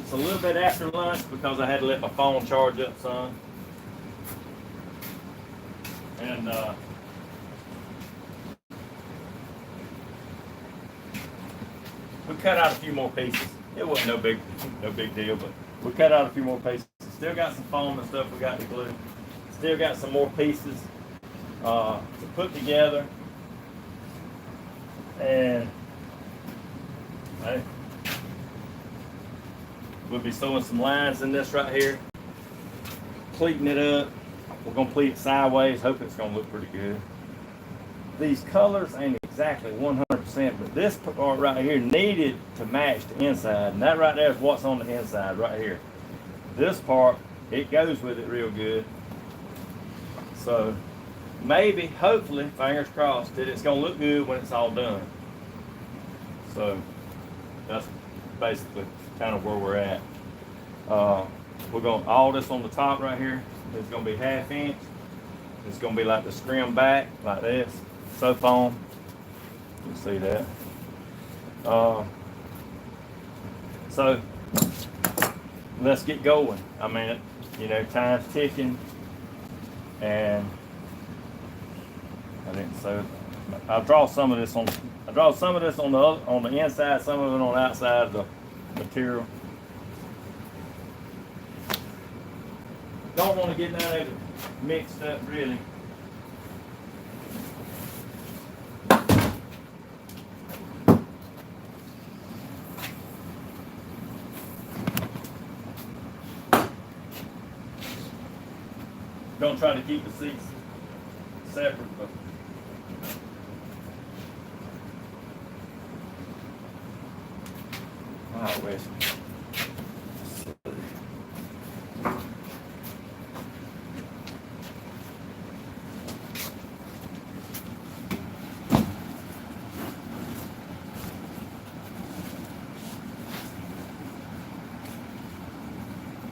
It's a little bit after lunch because I had to let my phone charge up some. And we cut out a few more pieces. It wasn't no big deal, but we cut out a few more pieces. Still got some foam and stuff we got to glue. Still got some more pieces to put together. And hey, we'll be sewing some lines in this right here, pleating it up. We're gonna pleat it sideways. Hope it's gonna look pretty good. These colors ain't exactly 100%, but this part right here needed to match the inside, and that right there is what's on the inside right here. This part, it goes with it real good. So maybe, hopefully, fingers crossed, that it's gonna look good when it's all done. So that's basically kind of where we're at. We're going all this on the top right here. It's gonna be 1/2 inch. It's gonna be like the scrim back, like this. So foam. You can see that. So let's get going. I mean, you know, time's ticking, and I didn't sew. I draw some of this on. I draw some of this on the inside, some of it on the outside of the material. Don't want to get none of it mixed up, really. Don't try to keep the seats separate, but I wish.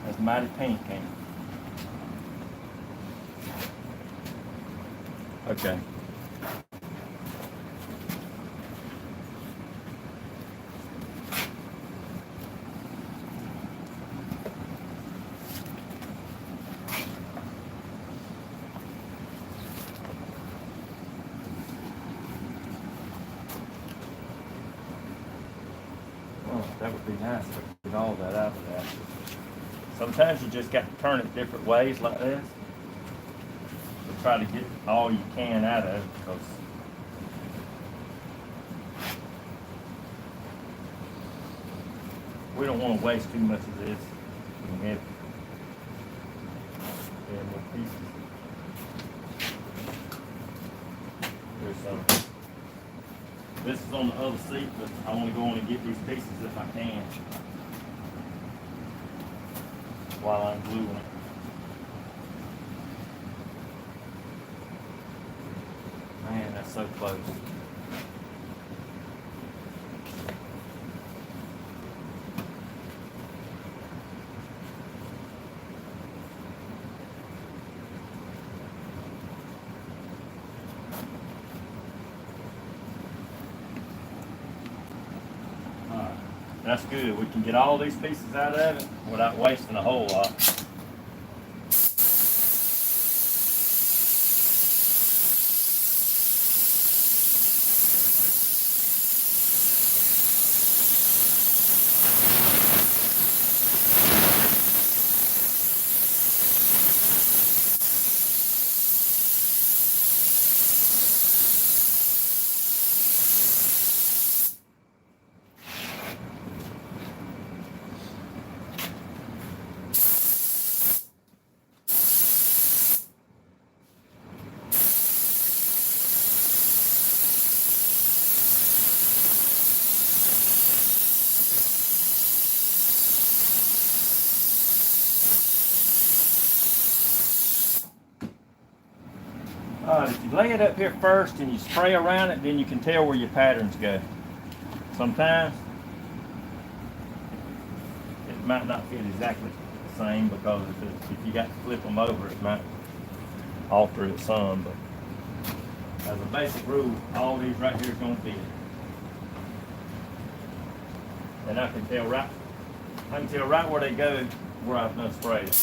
That's mighty pink, ain't it? Okay. Oh, that would be nice to get all that out of that. Sometimes you just got to turn it different ways like this. Try to get all you can out of it, because we don't want to waste too much of this. We can have more pieces. There's some. This is on the other seat, but I want to go on and get these pieces if I can while I'm gluing it. Man, that's so close. All right, that's good. We can get all these pieces out of it without wasting a whole lot. If you lay it up here first and you spray around it, then you can tell where your patterns go. Sometimes it might not fit exactly the same, because if you got to flip them over, it might alter it some. But as a basic rule, all these right here is going to fit. And I can tell right I can tell right where they go where I've done sprayed.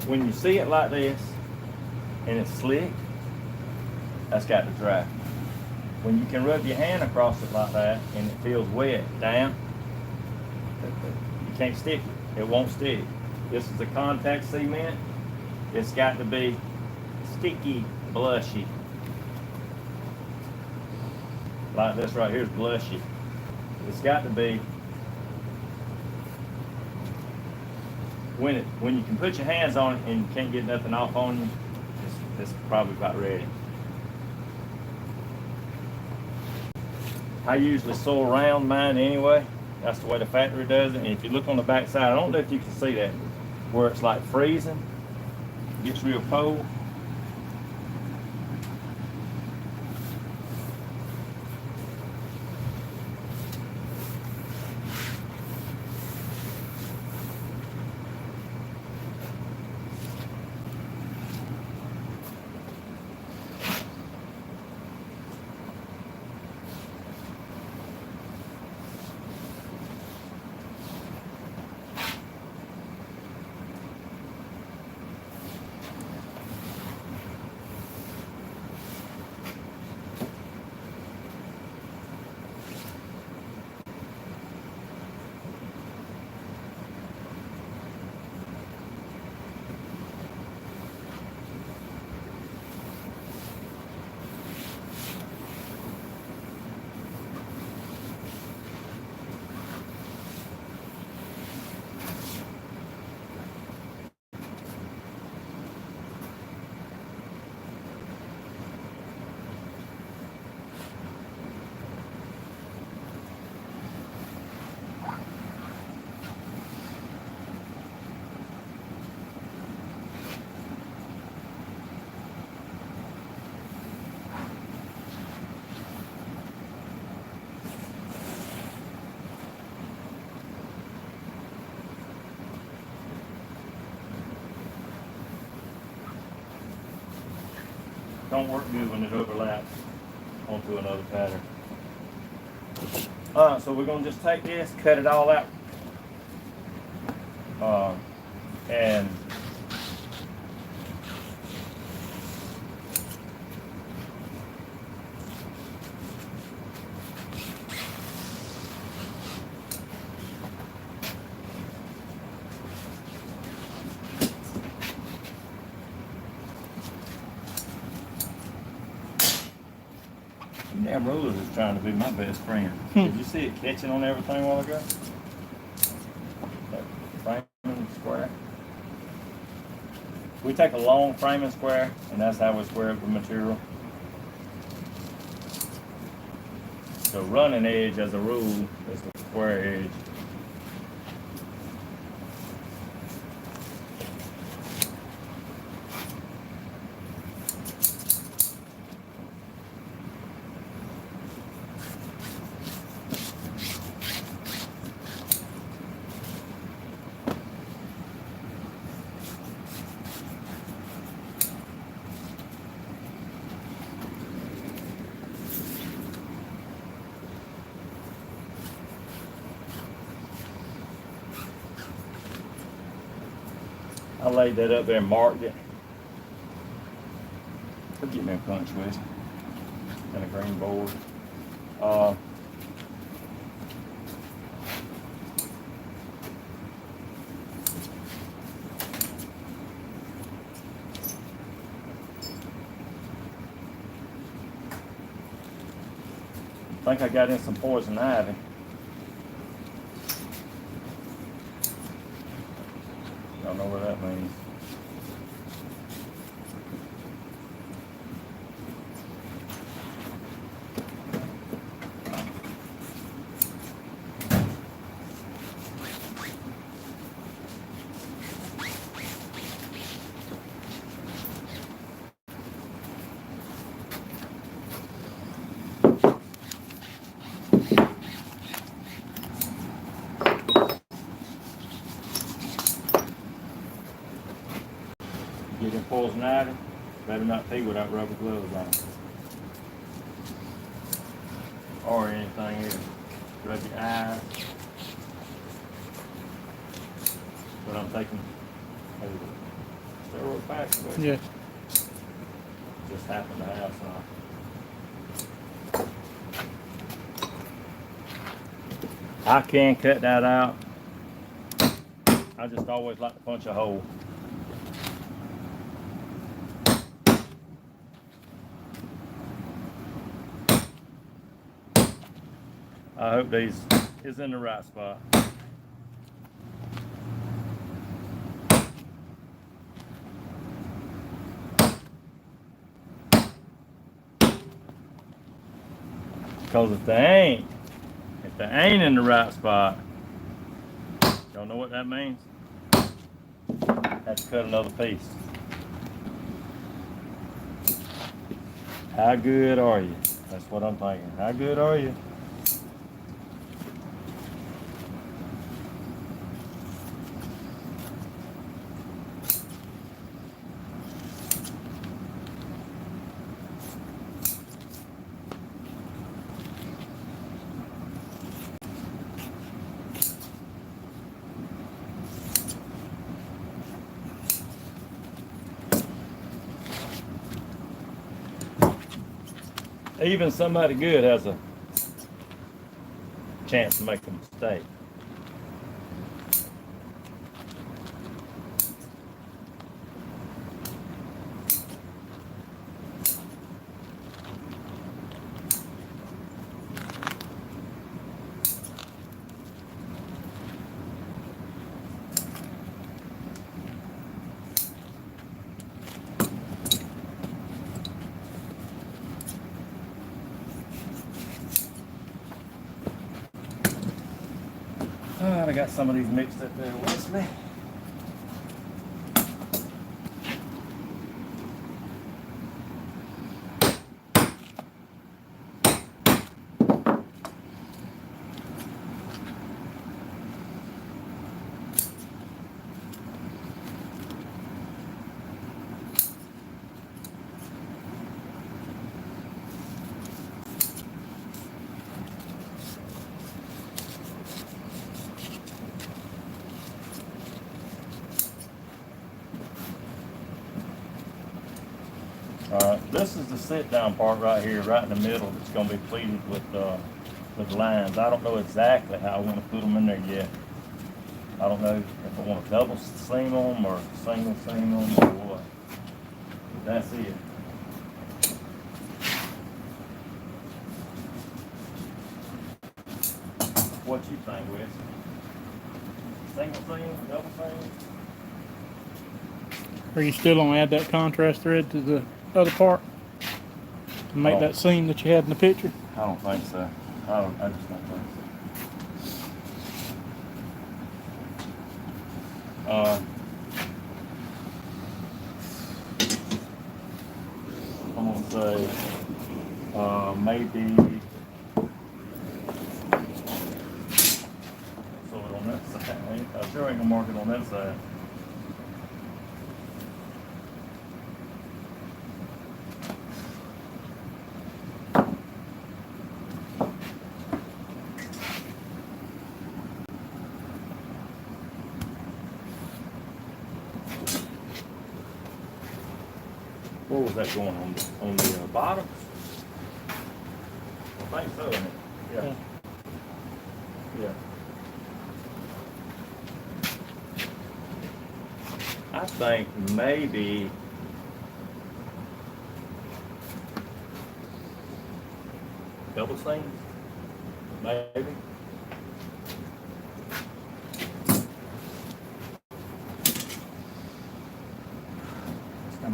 When you see it like this and it's slick, that's got to dry. When you can rub your hand across it like that and it feels wet, damp, you can't stick it. It won't stick. This is a contact cement. It's got to be sticky, blushy. Like this right here is blushy. It's got to be when you can put your hands on it and you can't get nothing off on you, it's probably about ready. I usually sew around mine anyway. That's the way the factory does it. And if you look on the back side, I don't know if you can see that, where it's like freezing, it gets real cold. Don't work good when it overlaps onto another pattern. So we're going to just take this, cut it all out, and damn ruler is trying to be my best friend. Did you see it catching on everything a while ago? That framing square. We take a long framing square, and that's how we square up the material. The running edge, as a rule, is the square edge. I laid that up there and marked it. I'll get me a punch with and a green board. I think I got in some poison ivy. Y'all know what that means. Get in poison ivy, better not pee without rubber gloves on. Or anything else. Rub your eyes. But I'm taking steroid patch away. Yeah. Just happened to have some. I can cut that out. I just always like to punch a hole. I hope these is in the right spot. Because if they ain't in the right spot, y'all know what that means? Have to cut another piece. How good are you? That's what I'm thinking. How good are you? Even somebody good has a chance to make a mistake. I got some of these mixed up there with me. This is the sit down part right here, right in the middle. That's going to be pleated with lines. I don't know exactly how I want to put them in there yet. I don't know if I want to double seam them or single seam them or what. But that's it. What you think, Wes? Single seam, double seam? Are you still gonna add that contrast thread to the other part to make that seam that you had in the picture? I don't think so. I just don't think so. I'm gonna say maybe so on that side. I sure ain't gonna mark it on that side. Where was that going on the bottom? I think so. Isn't it? Yeah. Yeah. I think maybe double seams, maybe.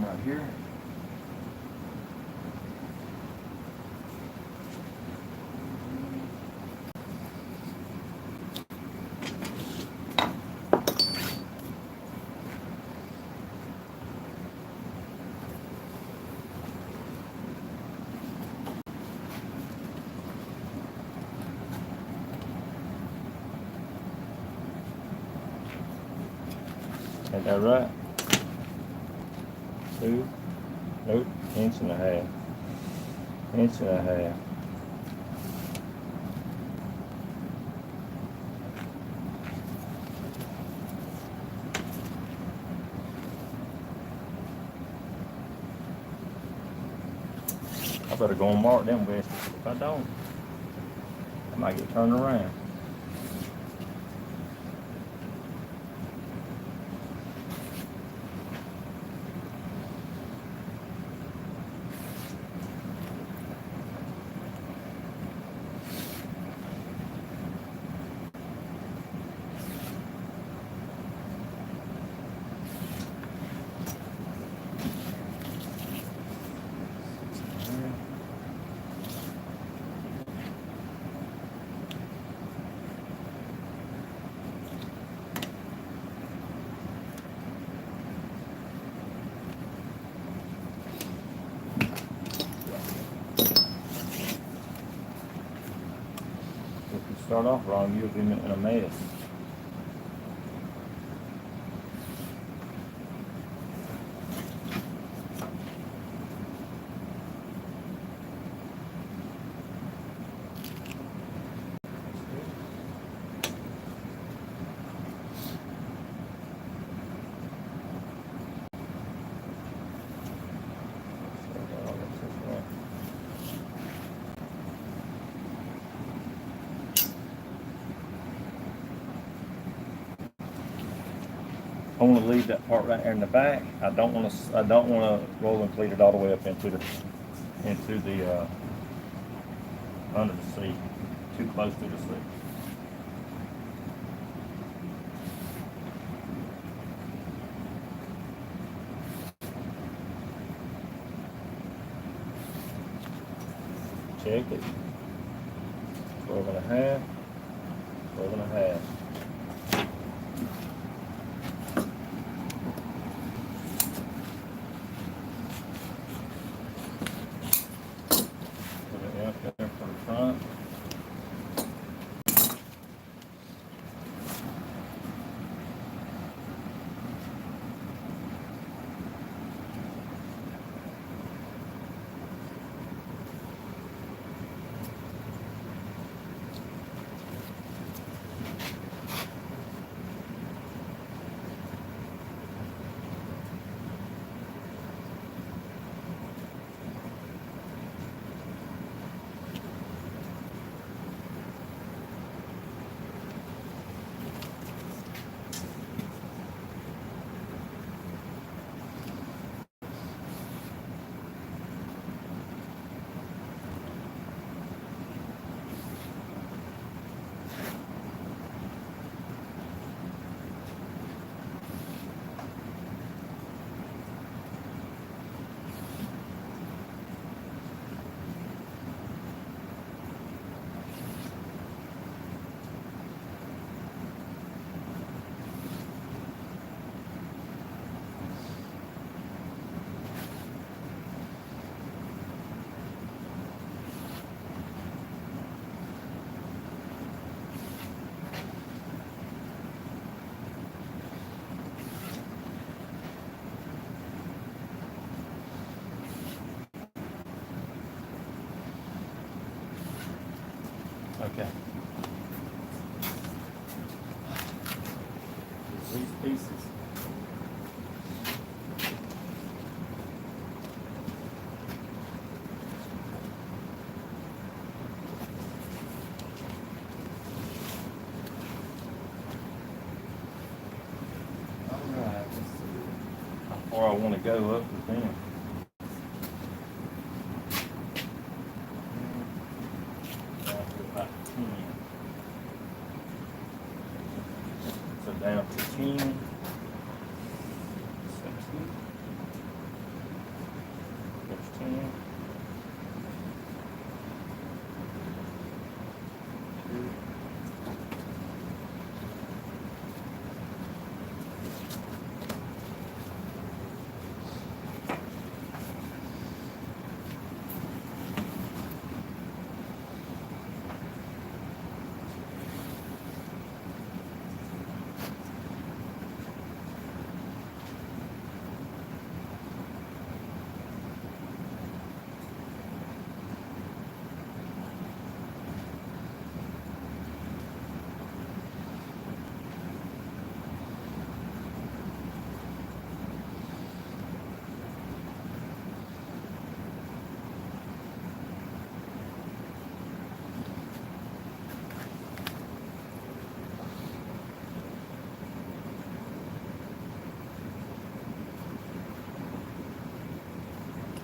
some right here. Ain't that right? 2, nope, 1.5 inches. 1.5 inches. I better go and mark them biscuits. If I don't, I might get turned around. If you start off wrong, you'll be in a mess. I want to leave that part right there in the back. I don't want to roll and pleat it all the way up into the under the seat, too close to the seat. Check it. 12.5. 12.5. There for the front. Okay. These pieces. Alright, let's see how far I want to go up with them. Down to about 10. So down to 10. 17.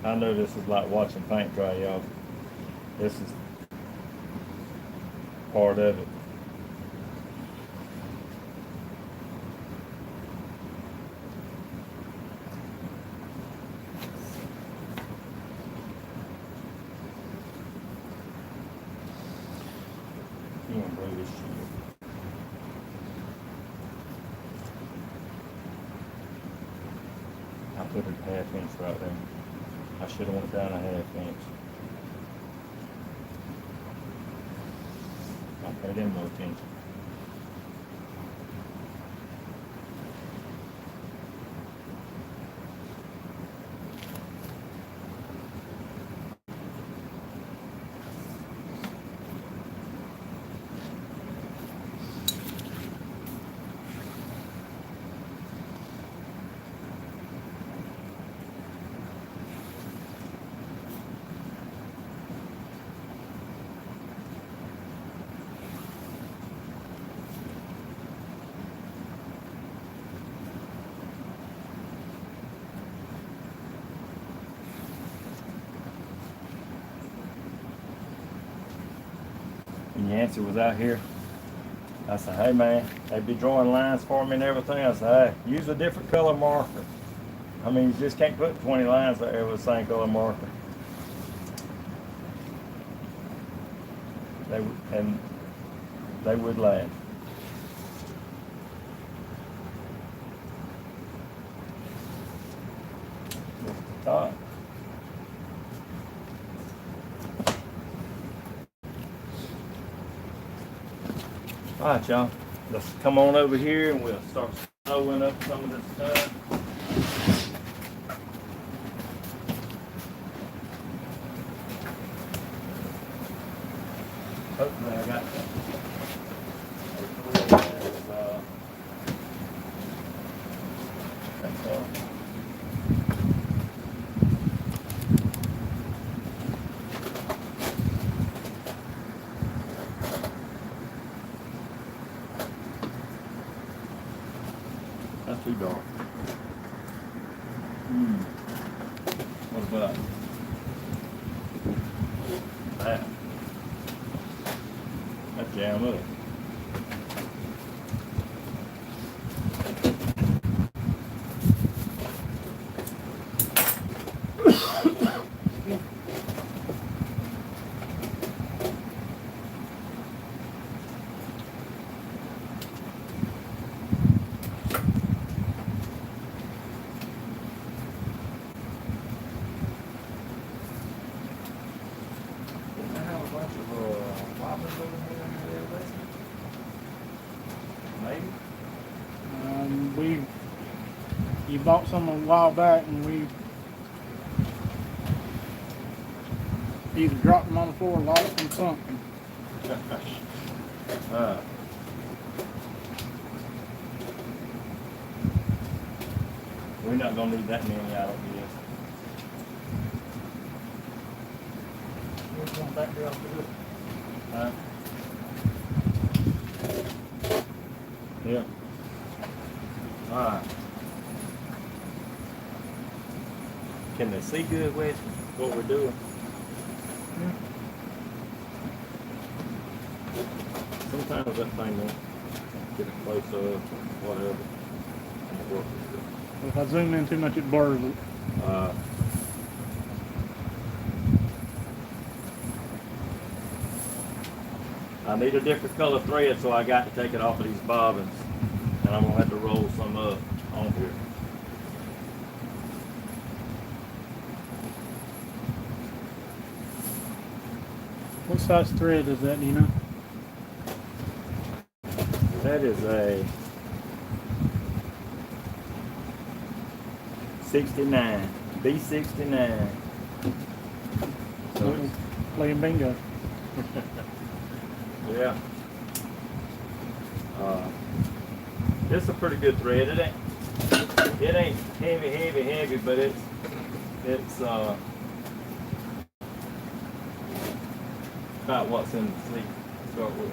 I know this is like watching paint dry, y'all. This is part of it. You want to blow this shit. I put it a half inch right there. I should have went down a half inch. I paid him no attention. And Yancey was out here. I said, hey man, they'd be drawing lines for me and everything. I said, hey, use a different color marker. I mean, you just can't put 20 lines there with the same color marker. They would laugh. Top. All right, y'all. Let's come on over here and we'll start sewing up some of this stuff. Hopefully I got that. That's all. That's too dark. What about that? That jam up. You bought some a while back, and we either dropped them on the floor or lost them something. We're not gonna need that many out of this. We're going back there to do it. Yeah. Alright. Can they see good, Wes, what we're doing? Yeah. Sometimes that thing won't get close up, whatever. If I zoom in too much, it blurs it. I need a different color thread, so I got to take it off of these bobbins. And I'm going to have to roll some up on here. What size thread is that, do you know? That is a 69, B69. So it's, Playing bingo. yeah. It's a pretty good thread. It ain't heavy, but it's about what's in the sleeve to start with.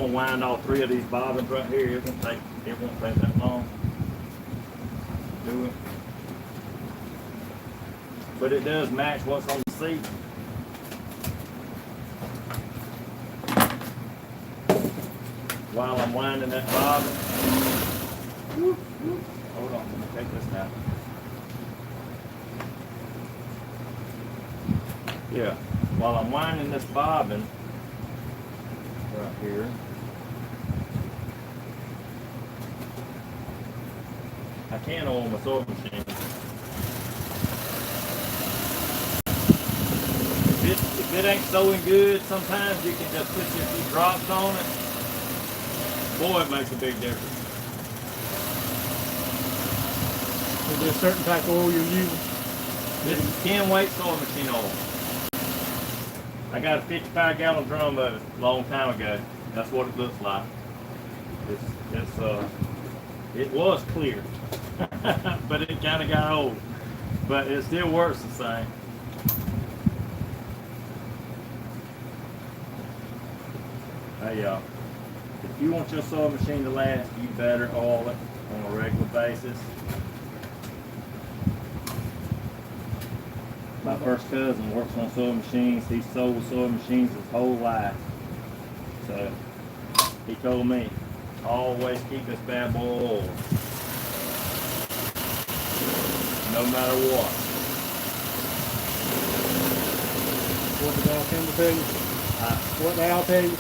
gonna wind all 3 of these bobbins right here. It won't take that long. Do it. But it does match what's on the seat. While I'm winding that bobbin. Hold on, let me take this out. Yeah, while I'm winding this bobbin right here. I can oil my sewing machine. If it ain't sewing good, sometimes you can just put your few drops on it. Boy, it makes a big difference. Is there a certain type of oil you're using? This is 10 weight sewing machine oil. I got a 55-gallon drum of it a long time ago. That's what it looks like. It was clear, but it kind of got old. But it still works the same. Hey y'all, if you want your sewing machine to last, you better oil it on a regular basis. My first cousin works on sewing machines. He's sold sewing machines his whole life. So he told me, always keep this bad boy oiled. No matter what. What did Al come to tell you? What did Al tell you?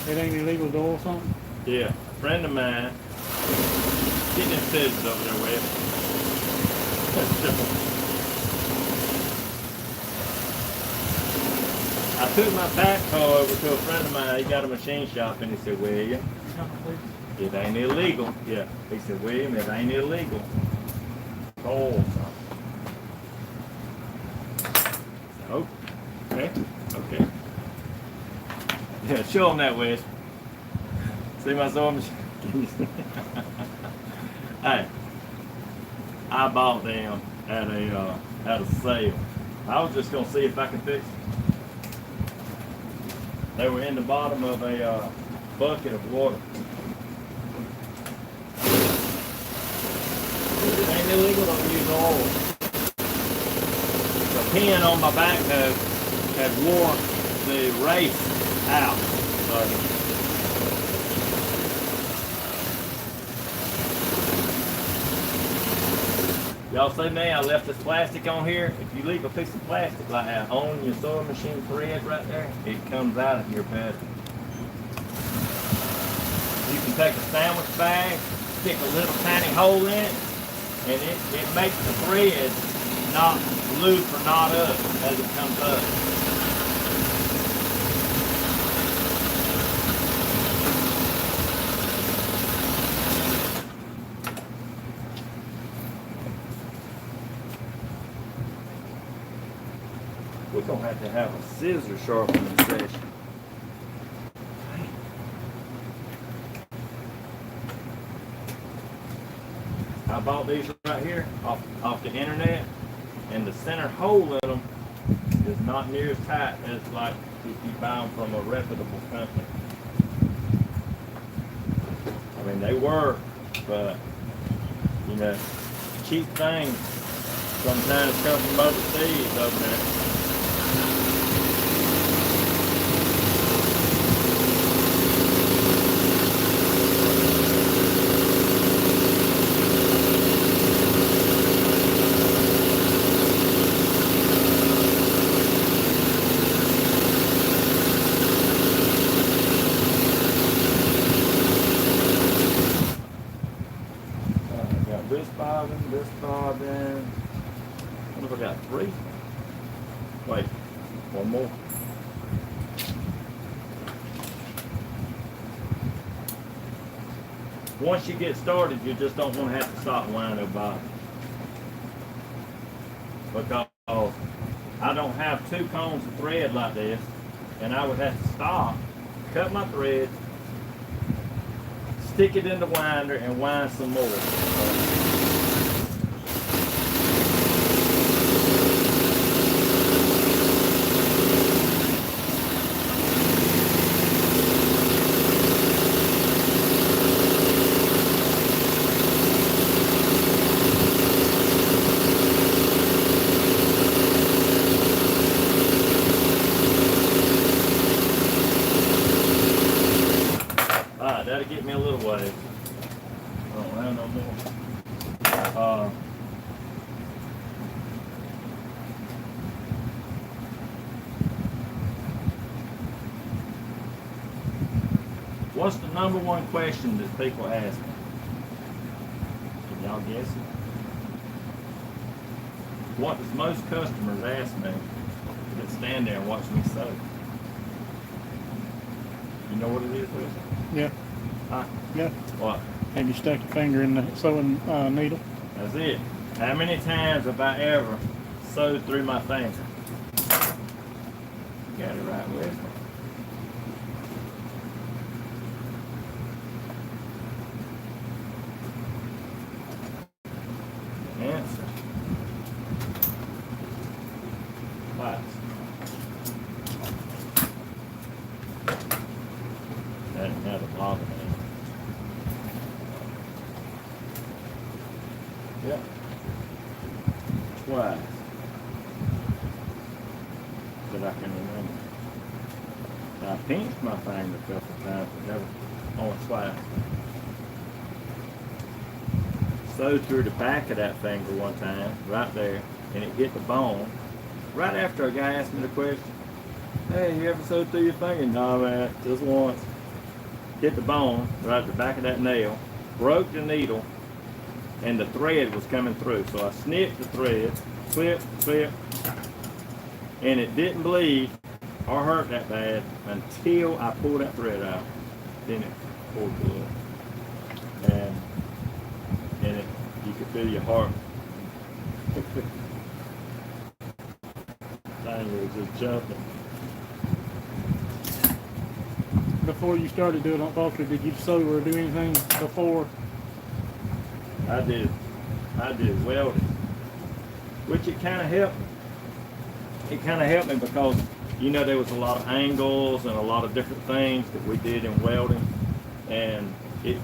It ain't illegal to oil something? Yeah, a friend of mine, getting them scissors over there with. I took my backhoe over to a friend of mine. He got a machine shop, and he said, "William, it ain't illegal." Yeah, he said, "William, it ain't illegal. Oil something." Oh, okay, okay. Yeah, show them that, Wes. See my sewing machine? Hey, I bought them at a sale. I was just gonna see if I could fix them. They were in the bottom of a bucket of water. It ain't illegal to use oil. The pin on my backhoe had wore the race out. So y'all see me? I left this plastic on here. If you leave a piece of plastic like that on your sewing machine thread right there, it comes out of here better. You can take a sandwich bag, stick a little tiny hole in it, and it makes the thread not loop or knot up as it comes up. We're going to have a scissor sharpening session. I bought these right here off the internet, and the center hole in them is not near as tight as like if you buy them from a reputable company. I mean, they work, but you know, cheap things sometimes come from overseas over there. This bobbin. What have I got? 3? Wait, one more. Once you get started, you just don't want to have to stop winding a bobbin. Because I don't have 2 cones of thread like this, and I would have to stop, cut my thread, stick it in the winder, and wind some more. other way. I don't have no more. What's the number one question that people ask me? Can y'all guess it? What does most customers ask me that stand there and watch me sew? You know what it is, Wilson? Yeah. Huh? Yeah. What? Have you stuck your finger in the sewing needle? That's it. How many times have I ever sewed through my finger? You got it right, Wilson. Answer. Twice. That had a bother me. Yeah. Twice. That I can remember. I pinched my finger a couple of times, but never, only twice. Sewed through the back of that finger one time, right there, and it hit the bone. Right after a guy asked me the question, "Hey, you ever sewed through your finger?" "No, man, just once." Hit the bone, right at the back of that nail, broke the needle, and the thread was coming through. So I snipped the thread, clip, and it didn't bleed or hurt that bad until I pulled that thread out. Then it poured blood. And you could feel your heart. Thing was just jumping. Before you started doing upholstery, did you sew or do anything before? I did welding, which it kind of helped me. It kind of helped me because, you know, there was a lot of angles and a lot of different things that we did in welding, and it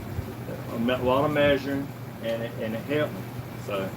a lot of measuring, and it helped me. So.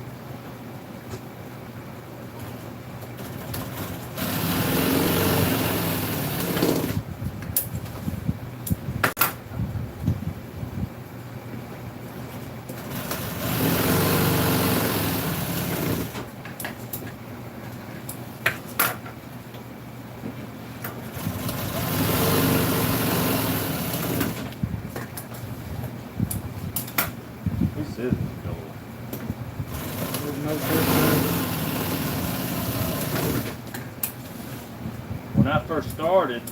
When I first started,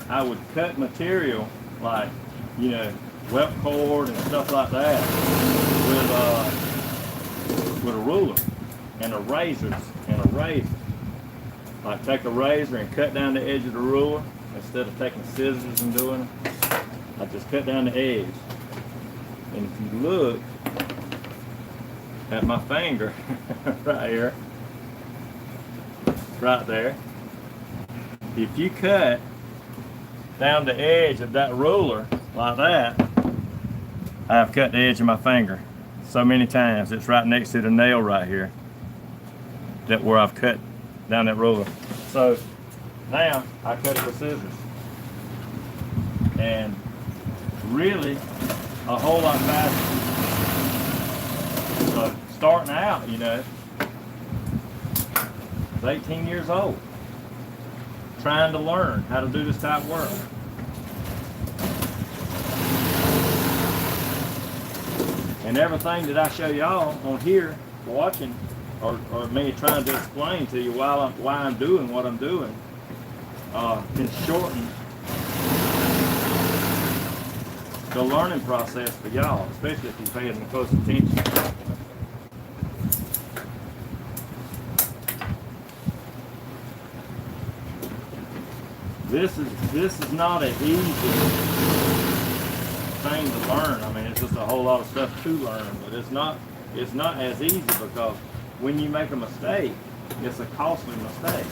I would cut material like, you know, welt cord and stuff like that with a ruler and a razor. Like take a razor and cut down the edge of the ruler instead of taking scissors and doing it. I just cut down the edge. And if you look at my finger right here, right there, if you cut down the edge of that ruler like that, I've cut the edge of my finger so many times. It's right next to the nail right here, that where I've cut down that ruler. So now I cut it with scissors, and really a whole lot faster. So starting out, you know, I was 18 years old, trying to learn how to do this type of work. And everything that I show y'all on here, watching, or me trying to explain to you why I'm doing what I'm doing, can shorten the learning process for y'all, especially if you're paying close attention. This is not an easy thing to learn. I mean, it's just a whole lot of stuff to learn, but it's not as easy, because when you make a mistake, it's a costly mistake.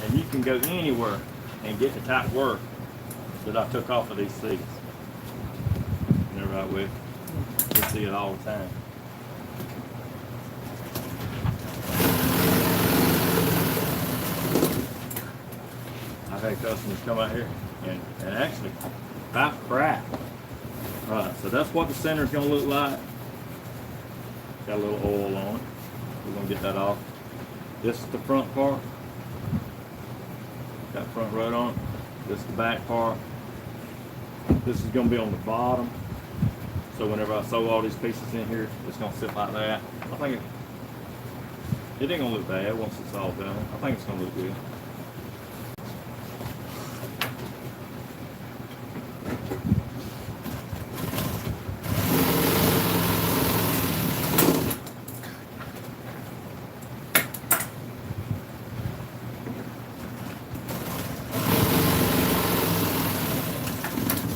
And you can go anywhere and get the type of work that I took off of these seats. They're right with. see it all the time. I've had customers come out here and actually about crap. Right, so that's what the center's gonna look like. Got a little oil on it. We're gonna get that off. This is the front part. Got front rod on it. This is the back part. This is gonna be on the bottom. So whenever I sew all these pieces in here, it's gonna sit like that. I think it ain't gonna look bad once it's all done. I think it's gonna look good.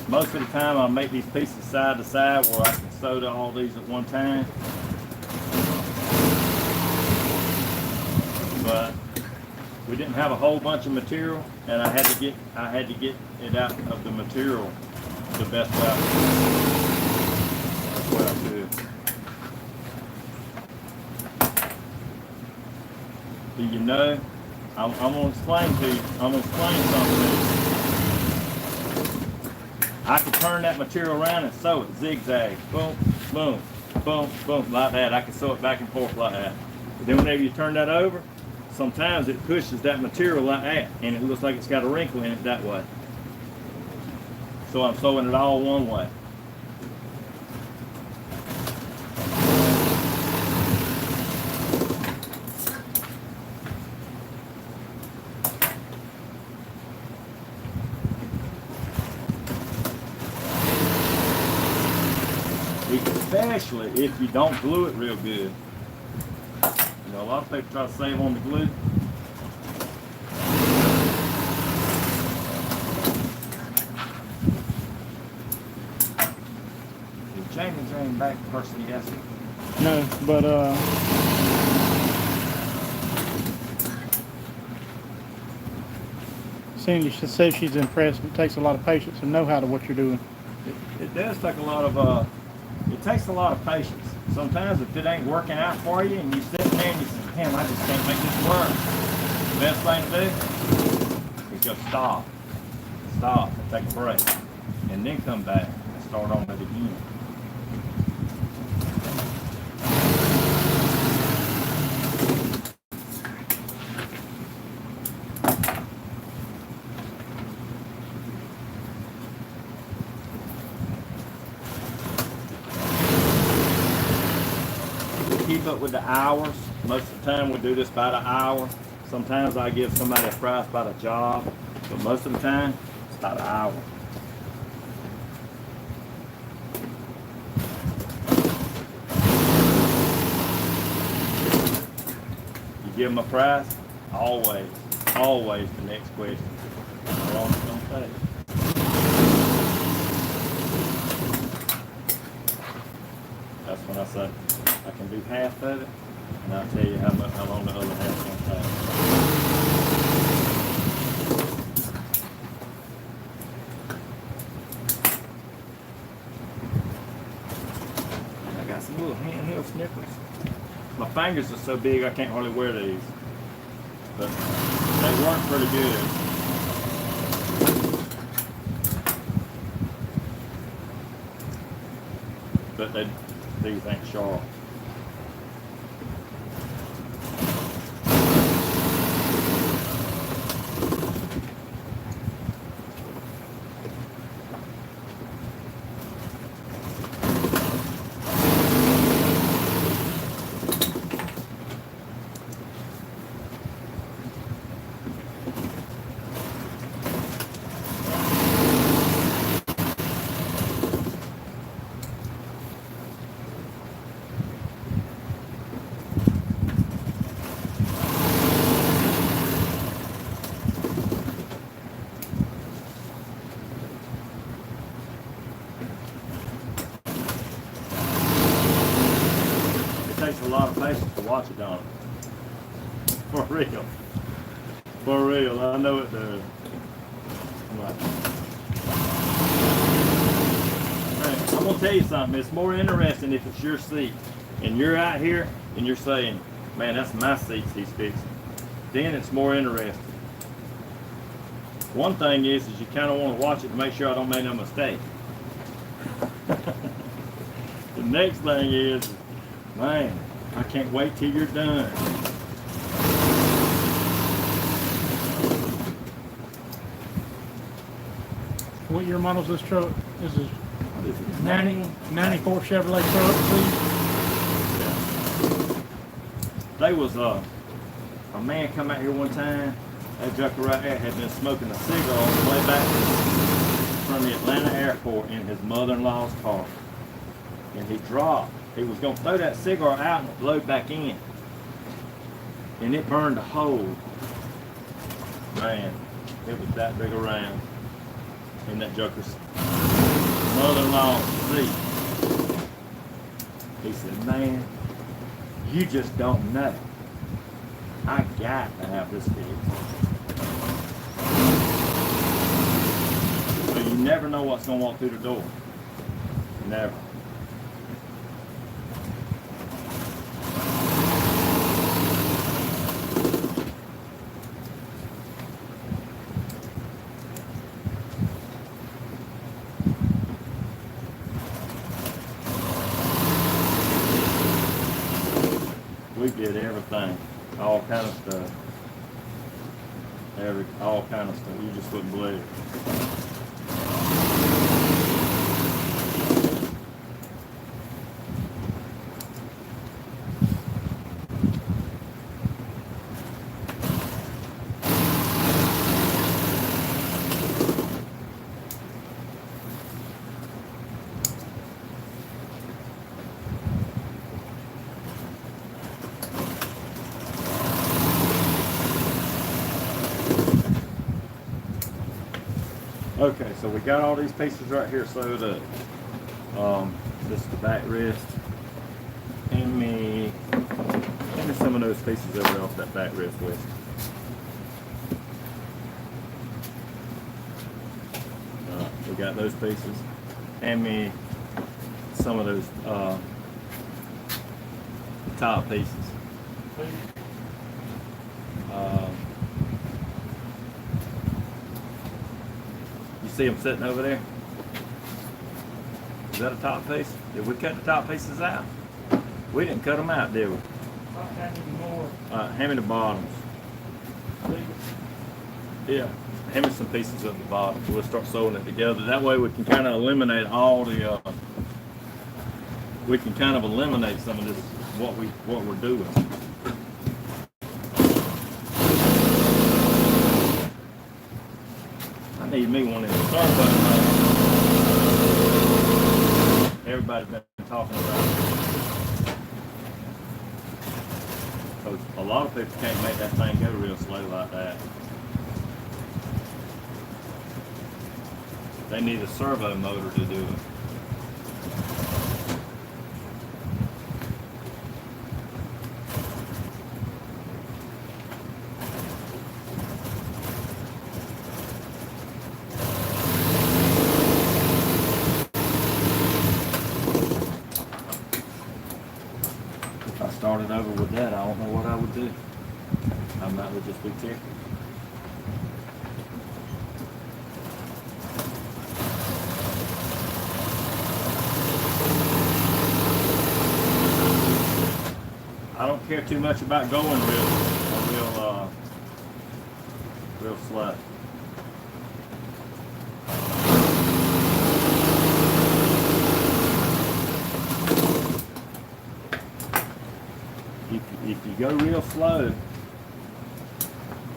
Most of the time I'll make these pieces side to side where I can sew to all these at one time. But we didn't have a whole bunch of material and I had to get it out of the material the best way I could. That's what I could. Do you know? I'm gonna explain to you. I'm gonna explain something to you. I can turn that material around and sew it zigzag. Boom, boom, boom, boom, like that. I can sew it back and forth like that. But then whenever you turn that over, sometimes it pushes that material like that and it looks like it's got a wrinkle in it that way. So I'm sewing it all one way. Especially if you don't glue it real good. You know, a lot of people try to save on the glue. Did Jamie bring back the person yesterday? No, but Cindy says she's impressed. It takes a lot of patience and know how to what you're doing. It does take a lot of it takes a lot of patience. Sometimes if it ain't working out for you and you sit there and you say, damn, I just can't make this work. The best thing to do is just stop. Stop and take a break. And then come back and start on it again. Keep up with the hours. Most of the time we do this by the hour. Sometimes I give somebody a price by the job, but most of the time it's by the hour. You give them a price, always the next question. How long it's gonna take? That's when I say, I can do half of it, and I'll tell you how long the other half is going to take. I got some little handheld snippers. My fingers are so big I can't hardly wear these, but they work pretty good. But these ain't sharp. Takes a lot of patience to watch it on. For real. For real. I know it does. I'm I'm gonna tell you something. It's more interesting if it's your seat, and you're out here and you're saying, "Man, that's my seats he's fixing." Then it's more interesting. One thing is you kind of want to watch it to make sure I don't make no mistake. The next thing is, man, I can't wait till you're done. What year model's this truck? This is 94 Chevrolet truck, please. They was a man come out here one time. That joker right there had been smoking a cigar on the way back from the Atlanta airport in his mother-in-law's car. And he dropped. He was gonna throw that cigar out and load back in. And it burned a hole. Man, it was that big around in that joker's mother-in-law's seat. He said, "Man, you just don't know. I got to have this fixed." So you never know what's going to walk through the door. Never. We did everything, all kind of stuff. All kind of stuff. You just wouldn't believe it. Okay, so we got all these pieces right here sewed up. This is the back wrist. Hand me some of those pieces over off that back wrist with. We got those pieces. Hand me some of those top pieces. See them sitting over there? Is that a top piece? Did we cut the top pieces out? We didn't cut them out, did we? Hand me the bottoms. Yeah, hand me some pieces of the bottom. We'll start sewing it together. That way we can kind of eliminate all the. We can kind of eliminate some of this what we're doing. I need me one of the start button. Everybody's been talking about it. Because a lot of people can't make that thing go real slow like that. They need a servo motor to do it. Started over with that, I don't know what I would do. I might would just be careful. I don't care too much about going real slow. If you go real slow, you're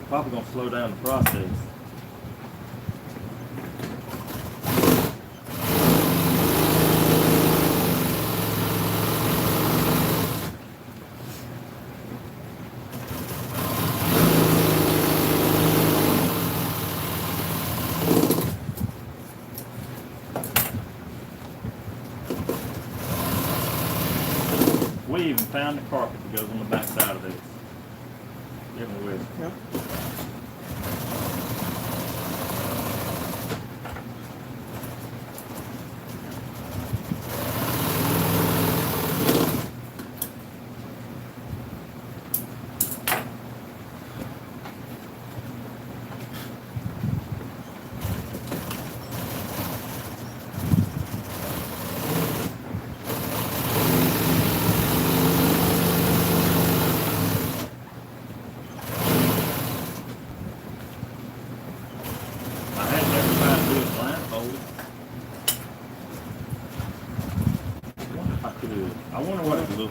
probably going to slow down the process. We even found the carpet that goes on the back side of this. Give me a whisk. Yep.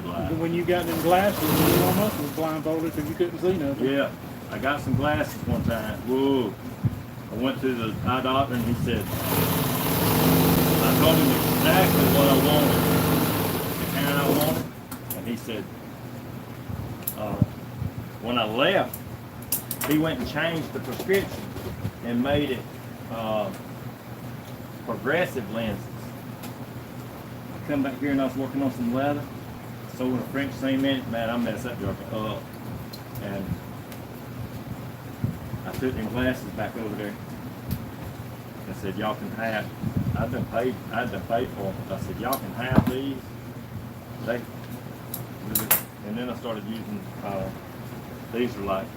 blind. When you got them glasses, you almost was blindfolded because you couldn't see nothing. Yeah, I got some glasses one time. Whoa. I went to the eye doctor and he said, I told him exactly what I wanted, the kind I wanted, and he said, when I left, he went and changed the prescription and made it progressive lenses. I come back here and I was working on some leather, sold a French cement, man, I messed that joker up. And I took them glasses back over there. I said, y'all can have, I'd been paid for them. I said, y'all can have these. And then I started using, these are like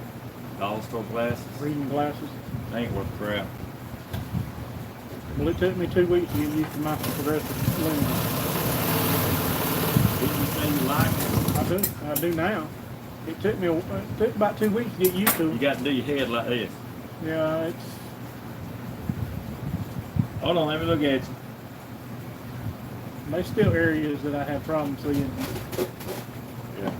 dollar store glasses. Reading glasses. They ain't worth crap. Well, it took me 2 weeks to get used to my progressive lenses. Didn't you say you like it? I do now. It took about 2 weeks to get used to You it. got to do your head like this. Yeah, it's. Hold on, let me look at you. There's still areas that I have problems seeing. Yeah.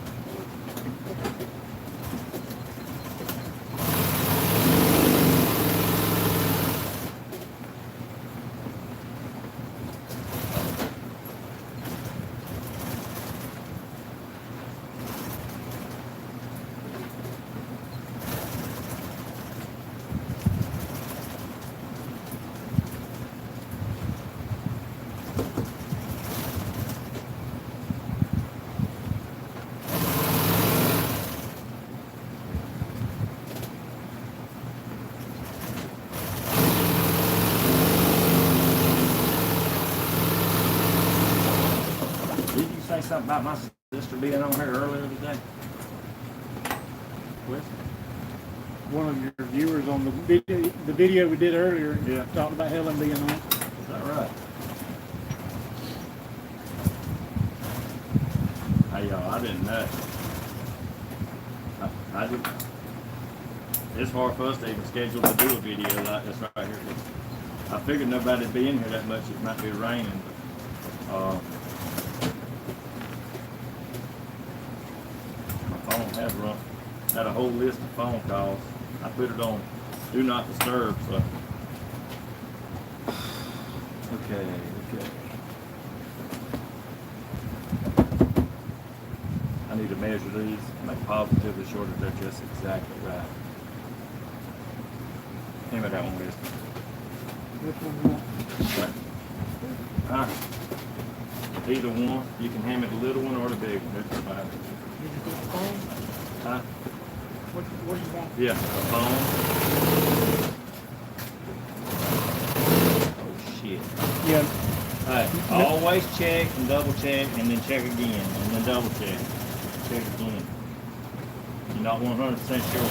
Did you say something about my sister being on here earlier today? With? One of your viewers on the video we did earlier Yeah. talked about Helen being on. Is that right? Hey y'all, I didn't know. I did. It's hard for us to even schedule to do a video like this right here. I figured nobody'd be in here that much. It might be raining, but my phone had a whole list of phone calls. I put it on do not disturb. So okay. I need to measure these, make positively sure that they're just exactly right. Hand me that one, Liz. Which one you want? Either one. You can hand me the little one or the big one. That's fine. Did you get the phone? Huh? What do you want? Yeah, the phone. Oh shit. Yeah. Hey, always check and double check and then check again and then double check. Check again. You're not 100% sure.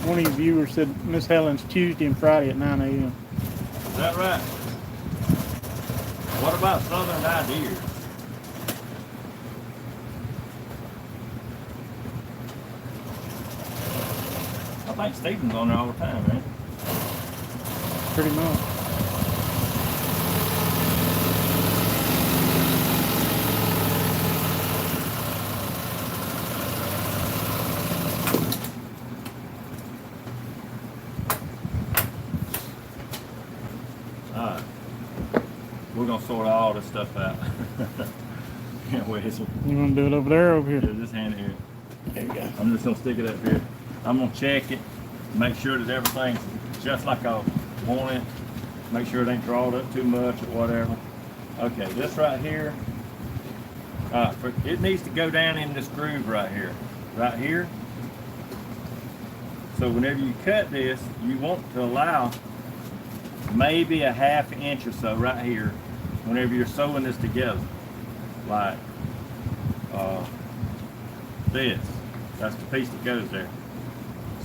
One of your viewers said Miss Helen's Tuesday and Friday at 9 a.m. Is that right? What about Southern Ideas? I think Stephen's on there all the time, man. Pretty much. Alright. We're gonna sort all this stuff out. Can't wait. You want to do it over there or over here? Yeah, just hand it here. There you go. I'm just gonna stick it up here. I'm gonna check it, make sure that everything's just like I want it. Make sure it ain't drawn up too much or whatever. Okay, this right here, it needs to go down in this groove right here. Right here. So whenever you cut this, you want to allow maybe a ½ inch or so right here whenever you're sewing this together. Like this. That's the piece that goes there.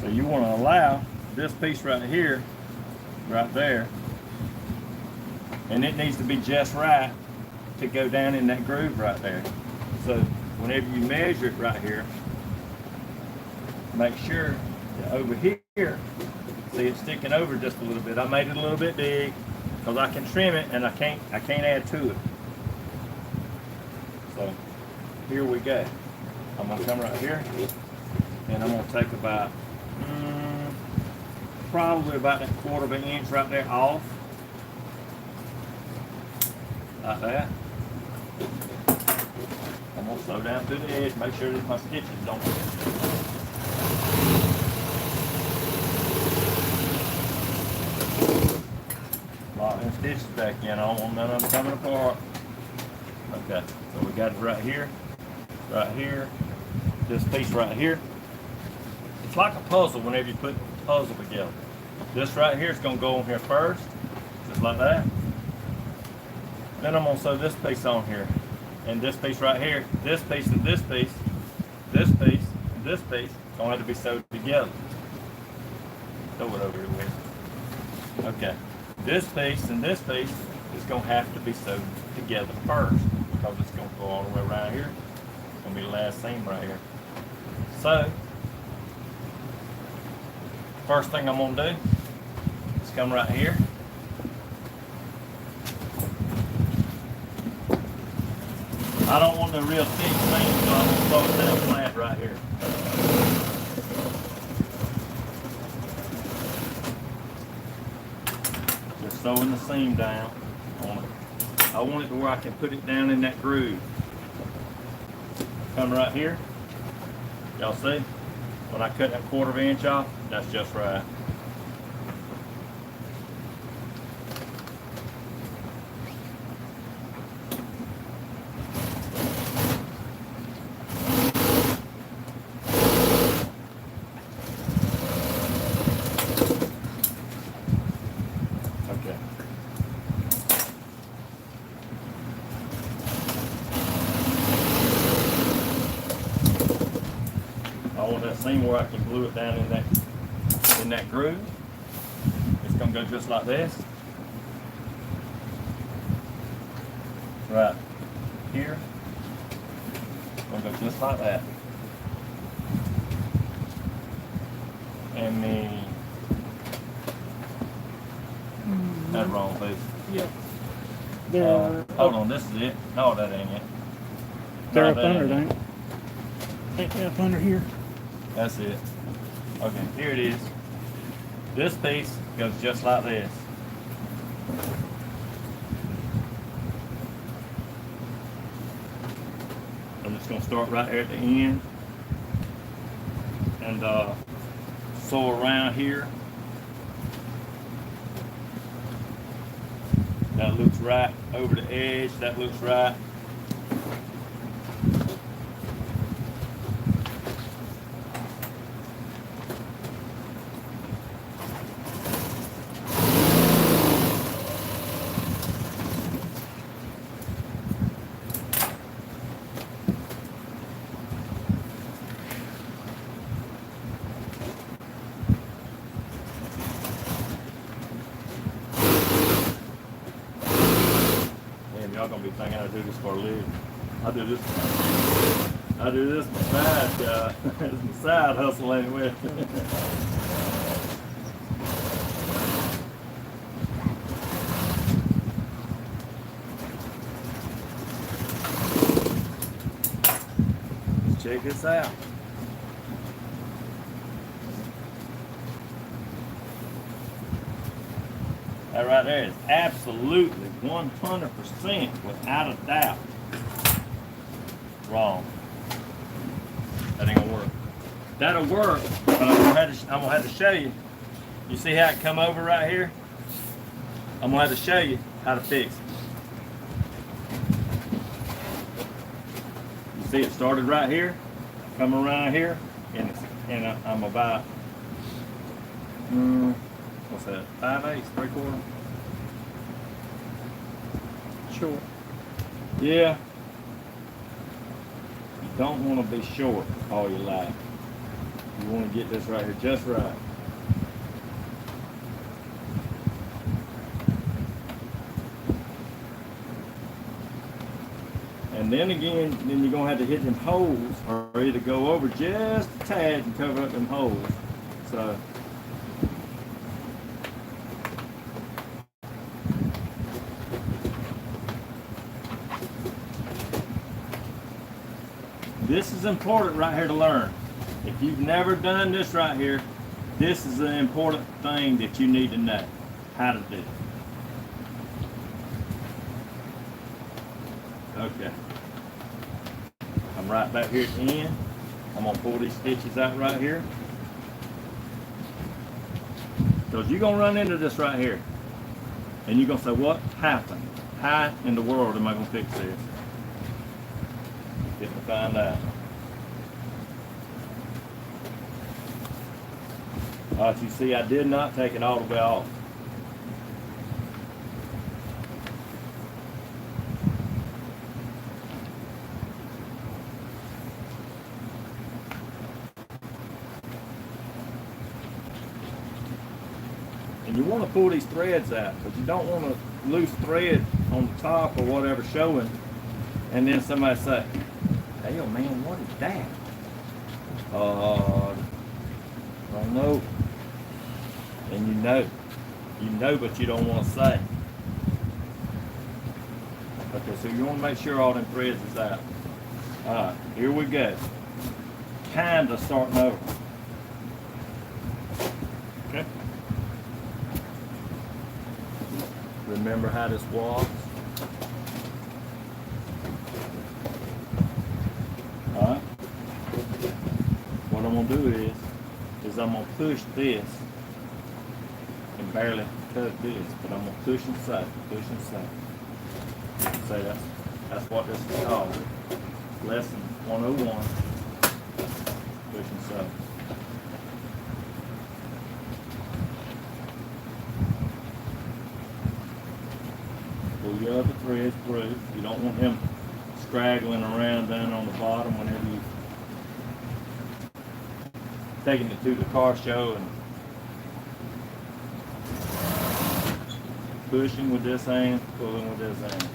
So you want to allow this piece right here, right there, and it needs to be just right to go down in that groove right there. So whenever you measure it right here, make sure that over here, see it's sticking over just a little bit. I made it a little bit big. because I can trim it and I can't add to it. So here we go. I'm gonna come right here and I'm gonna take about probably about that 1/4 of an inch right there off, like that. I'm gonna slow down through the edge, make sure that my stitches don't. Lock them stitches back in. I don't want none of them coming apart. Okay, so we got it right here, this piece right here. It's like a puzzle whenever you put a puzzle together. This right here is going to go on here first, just like that. Then I'm going to sew this piece on here. And this piece right here, this piece and this piece, this piece and this piece, going to have to be sewed together. Throw it over here with. Okay. This piece and this piece is going to have to be sewed together first, because it's going to go all the way around here. It's going to be the last seam right here. So, first thing I'm going to do is come right here. I don't want the real thick seam, so I'm going to throw it down flat right here. Just sewing the seam down on it. I want it to where I can put it down in that groove. Come right here. Y'all see? When I cut that 1/4 of an inch off, that's just right. Okay. I want that seam where I can glue it down in that groove. It's gonna go just like this. Right here. Gonna go just like that. And then that's wrong, please. Yeah. They're hold on, this is it. No, that ain't it. They're No, up that under, ain't it. ain't they? Up under here. That's it. Okay, here it is. This piece goes just like this. I'm just gonna start right here at the end and sew around here. That looks right over the edge. That looks right. Y'all gonna be thinking I do this for a living. I do this beside it's my side hustle anyway. Let's check this out. That right there is absolutely 100% without a doubt wrong. That ain't gonna work. That'll work, but I'm gonna have to show you. You see how it come over right here? I'm gonna have to show you how to fix it. You see it started right here, come around here, and I'm about what's that? 5/8, 3/4. Sure. Yeah. You don't want to be short all your life. You want to get this right here just right. And then again, you're going to have to hit them holes, or either go over just a tad and cover up them holes. So This is important right here to learn. If you've never done this right here, this is an important thing that you need to know how to do. Okay. I'm right back here at the end. I'm gonna pull these stitches out right here. Because you're gonna run into this right here. And you're gonna say, what happened? How in the world am I gonna fix this? Get to find out. You see, I did not take it all the way off. And you want to pull these threads out, because you don't want a loose thread on the top or whatever showing, and then somebody say, hey, yo, man, what is that? I don't know. And you know, but you don't want to say. Okay, so you want to make sure all them threads is out. All right, here we go. Kind of starting over. Okay. Remember how this walks. All right. What I'm gonna do is I'm gonna push this and barely cut this, but I'm gonna push inside, push inside. Say that's what this is called. Lesson 101. Push inside. Pull your other threads through. You don't want him straggling around down on the bottom whenever you taking it to the car show and pushing with this hand, pulling with this hand.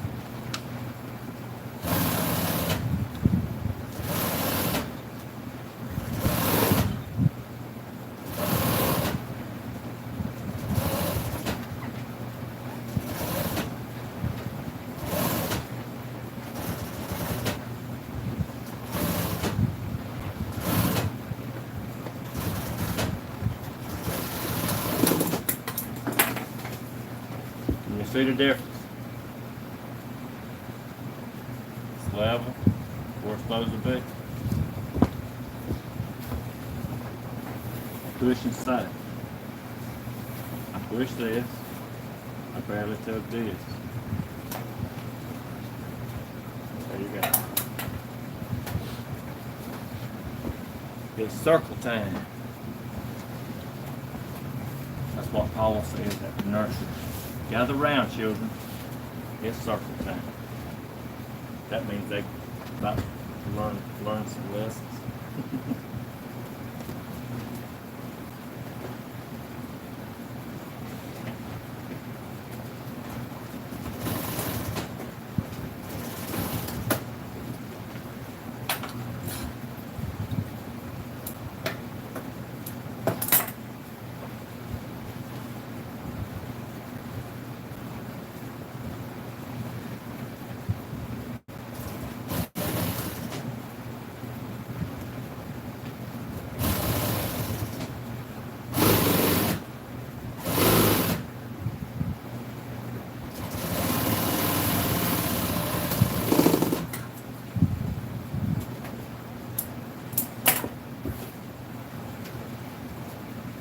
See the difference? It's level, where it's supposed to be. Push inside. I push this. I barely took this. There you go. It's circle time. That's what Paul says at the nursery. Gather round, children. It's circle time. That means they about to learn some lessons.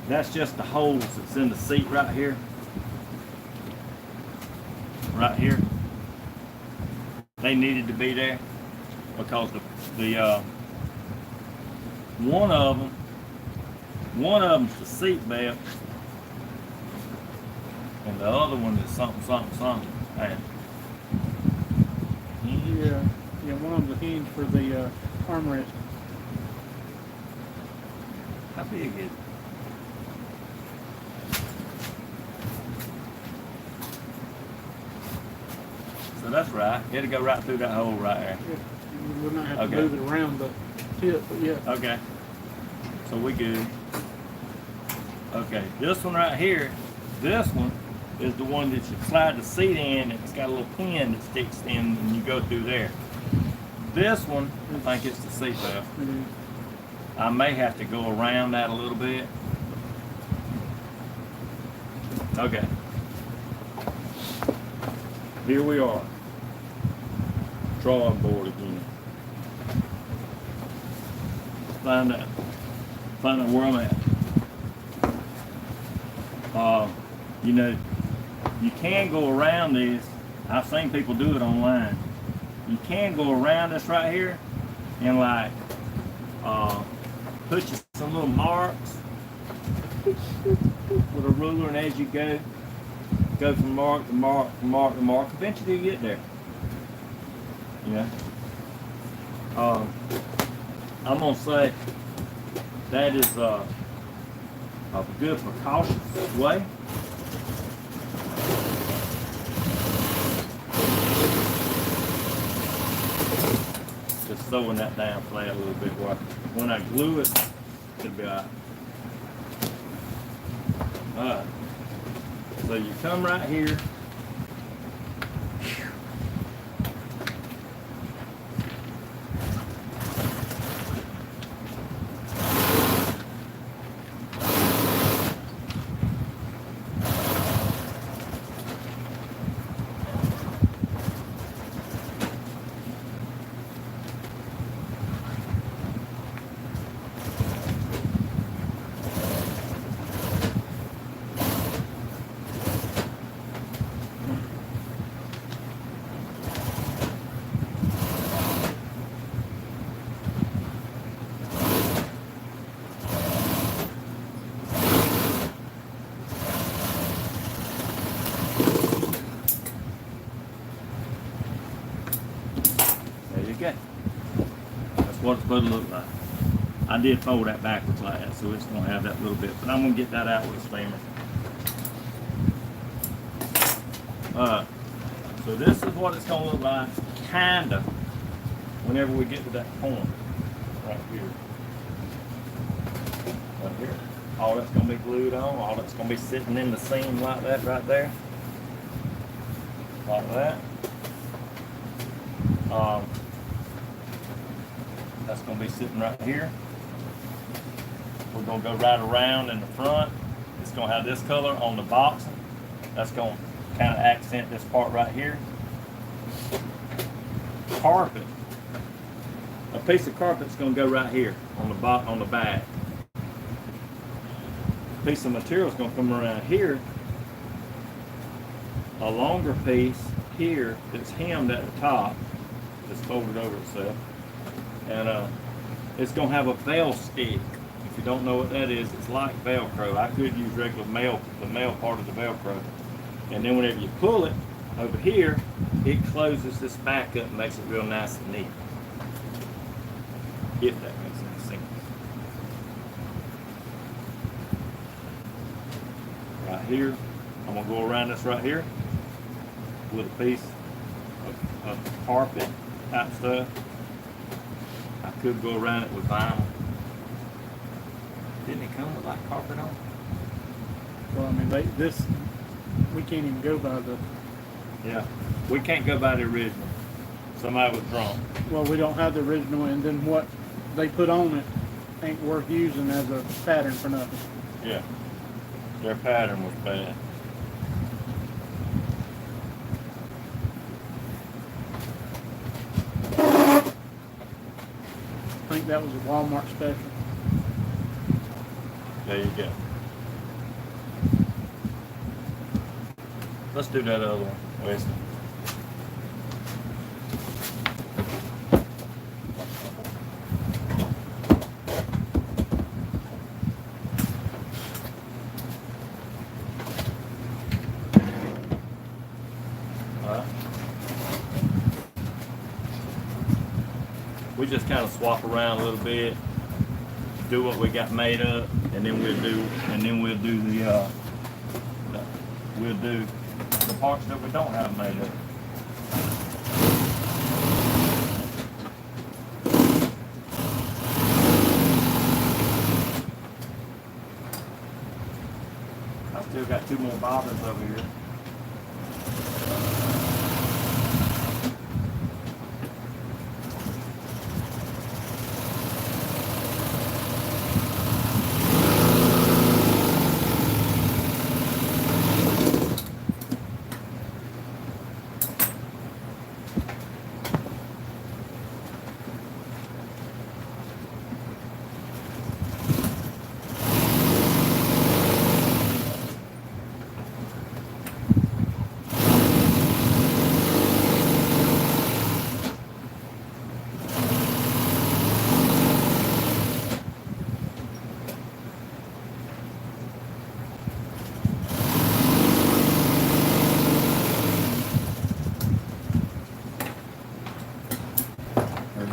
That's just the holes that's in the seat right here. Right here. They needed to be there because the one of them's the seat belt, and the other one is something. Man. Yeah, one of them's a hinge for the armrest. How big is it? So that's right. It'll go right through that hole right there. Yeah, we'll not have to move it around the tip, but yeah. Okay. So we good. Okay, this one right here, this one is the one that you slide the seat in, and it's got a little pin that sticks in and you go through there. This one, I think it's the seatbelt. I may have to go around that a little bit. Okay. Here we are. Drawing board again. Find out where I'm at. You know, you can go around this. I've seen people do it online. You can go around this right here and like put you some little marks with a ruler, and as you go from mark to mark to mark to mark, eventually you get there. Yeah. I'm gonna say that is a good precautious way. Just throwing that down flat a little bit. When I glue it, it'll be alright. Alright. So you come right here. That's what it's supposed to look like. I did fold that backwards like that, so it's going to have that little bit. But I'm going to get that out with a steamer. So this is what it's going to look like, kind of, whenever we get to that point. Right here. Right here. All that's going to be glued on. All that's going to be sitting in the seam like that right there. Like that. That's going to be sitting right here. We're going to go right around in the front. It's going to have this color on the box. That's going to kind of accent this part right here. Carpet. A piece of carpet's going to go right here on the back. A piece of material is going to come around here. A longer piece here that's hemmed at the top. It's folded over itself. And it's going to have a bell stick. If you don't know what that is, it's like Velcro. I could use regular the male part of the Velcro. And then whenever you pull it over here, it closes this back up and makes it real nice and neat. If that makes any sense. Right here, I'm going to go around this right here with a piece of carpet type stuff. I could go around it with vinyl. Didn't it come with like carpet on? Well, I mean, we can't even go by the. Yeah, we can't go by the original. Somebody was drunk. Well, we don't have the original, and then what they put on it ain't worth using as a pattern for nothing. Yeah, their pattern was bad. I think that was a Walmart special. There you go. Let's do that other one. West. We just kind of swap around a little bit, do what we got made up, and then we'll do the parts that we don't have made up. I still got 2 more bobbins over here.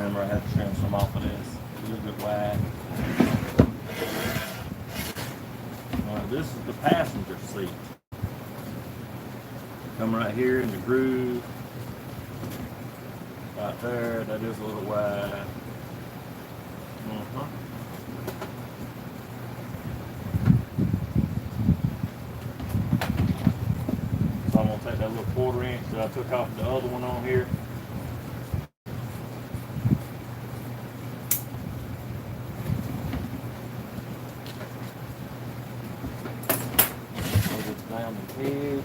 Remember, I had to trim some off of this. A little bit wide. This is the passenger seat. Come right here in the groove. Right there, that is a little wide. So I'm gonna take that little 1/4 inch that I took off the other one on here. Put it down the edge.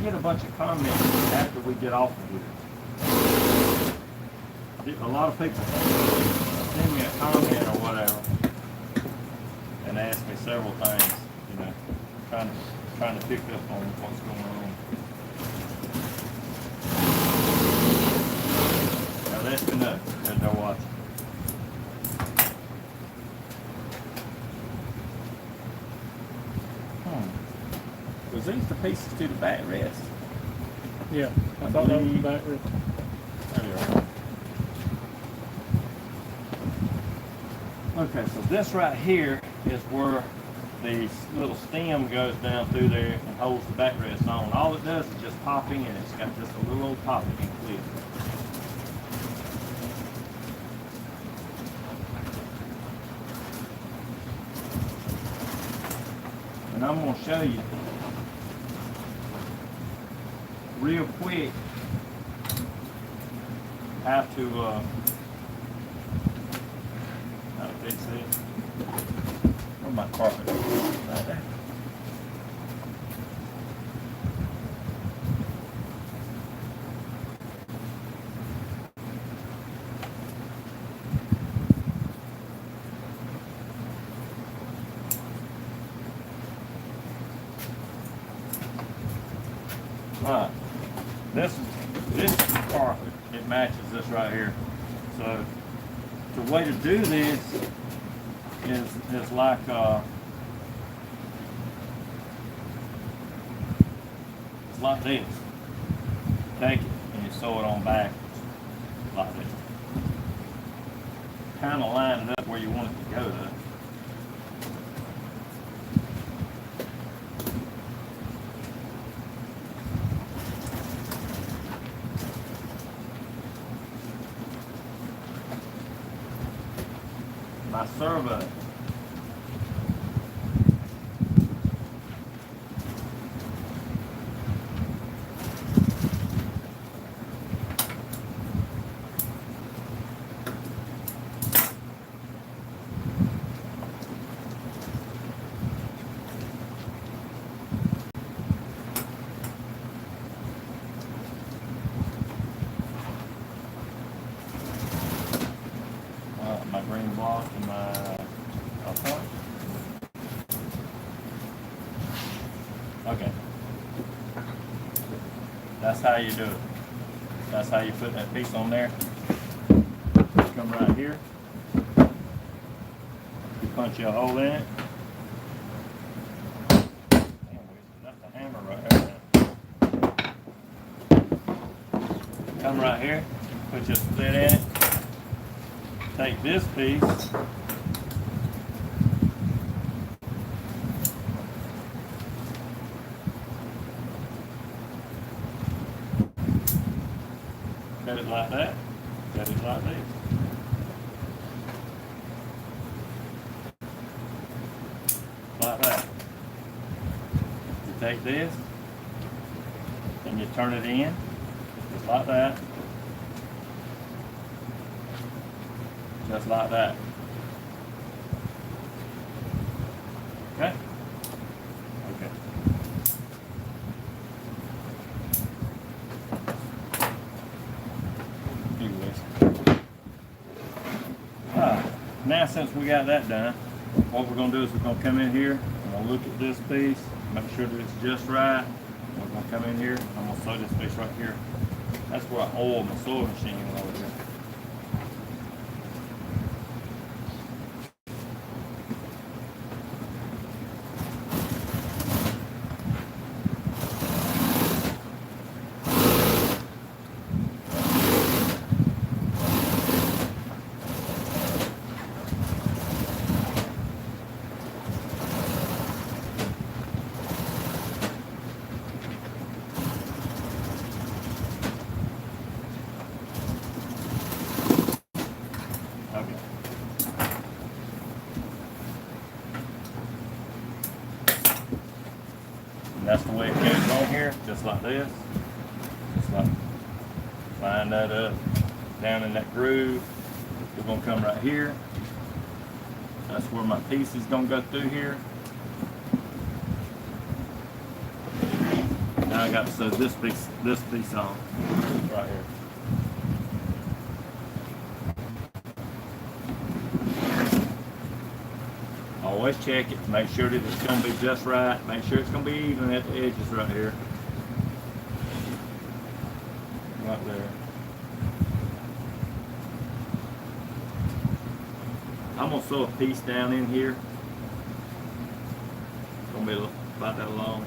Get a bunch of comments after we get off of here. A lot of people send me a comment or whatever and ask me several things, you know, trying to pick up on what's going on. Now that's enough as they're watching. Was these the pieces to the backrest? Yeah, I thought that was the backrest. There you are. Okay, so this right here is where the little stem goes down through there and holds the backrest on. All it does is just pop in. It's got just a little popping clip. And I'm going to show you real quick how to fix it. Where's my carpet? Right there. Right. This carpet, it matches this right here. So the way to do this is like it's like this. Take it and you sew it on backwards like this. Kind of line it up where you want it to go though. My servo. My green block and my point. Okay. That's how you do it. That's how you put that piece on there. Come right here. You punch a hole in it. That's a hammer right there. Come right here. Put your split in it. Take this piece, cut it like that, cut it like this. Like that. You take this and you turn it in, just like that. Just like that. Okay? Okay. Anyways. Now since we got that done, what we're going to do is we're going to come in here, we're going to look at this piece, make sure that it's just right. We're going to come in here. I'm gonna throw this piece right here. That's where I oil my sewing machine over here. Okay. And that's the way it goes on here, just like this. Just like line that up down in that groove. We're gonna come right here. That's where my piece is gonna go through here. Now I got to sew this piece on right here. Always check it to make sure that it's going to be just right. Make sure it's going to be even at the edges right here. Right there. I'm going to sew a piece down in here. It's going to be about that long.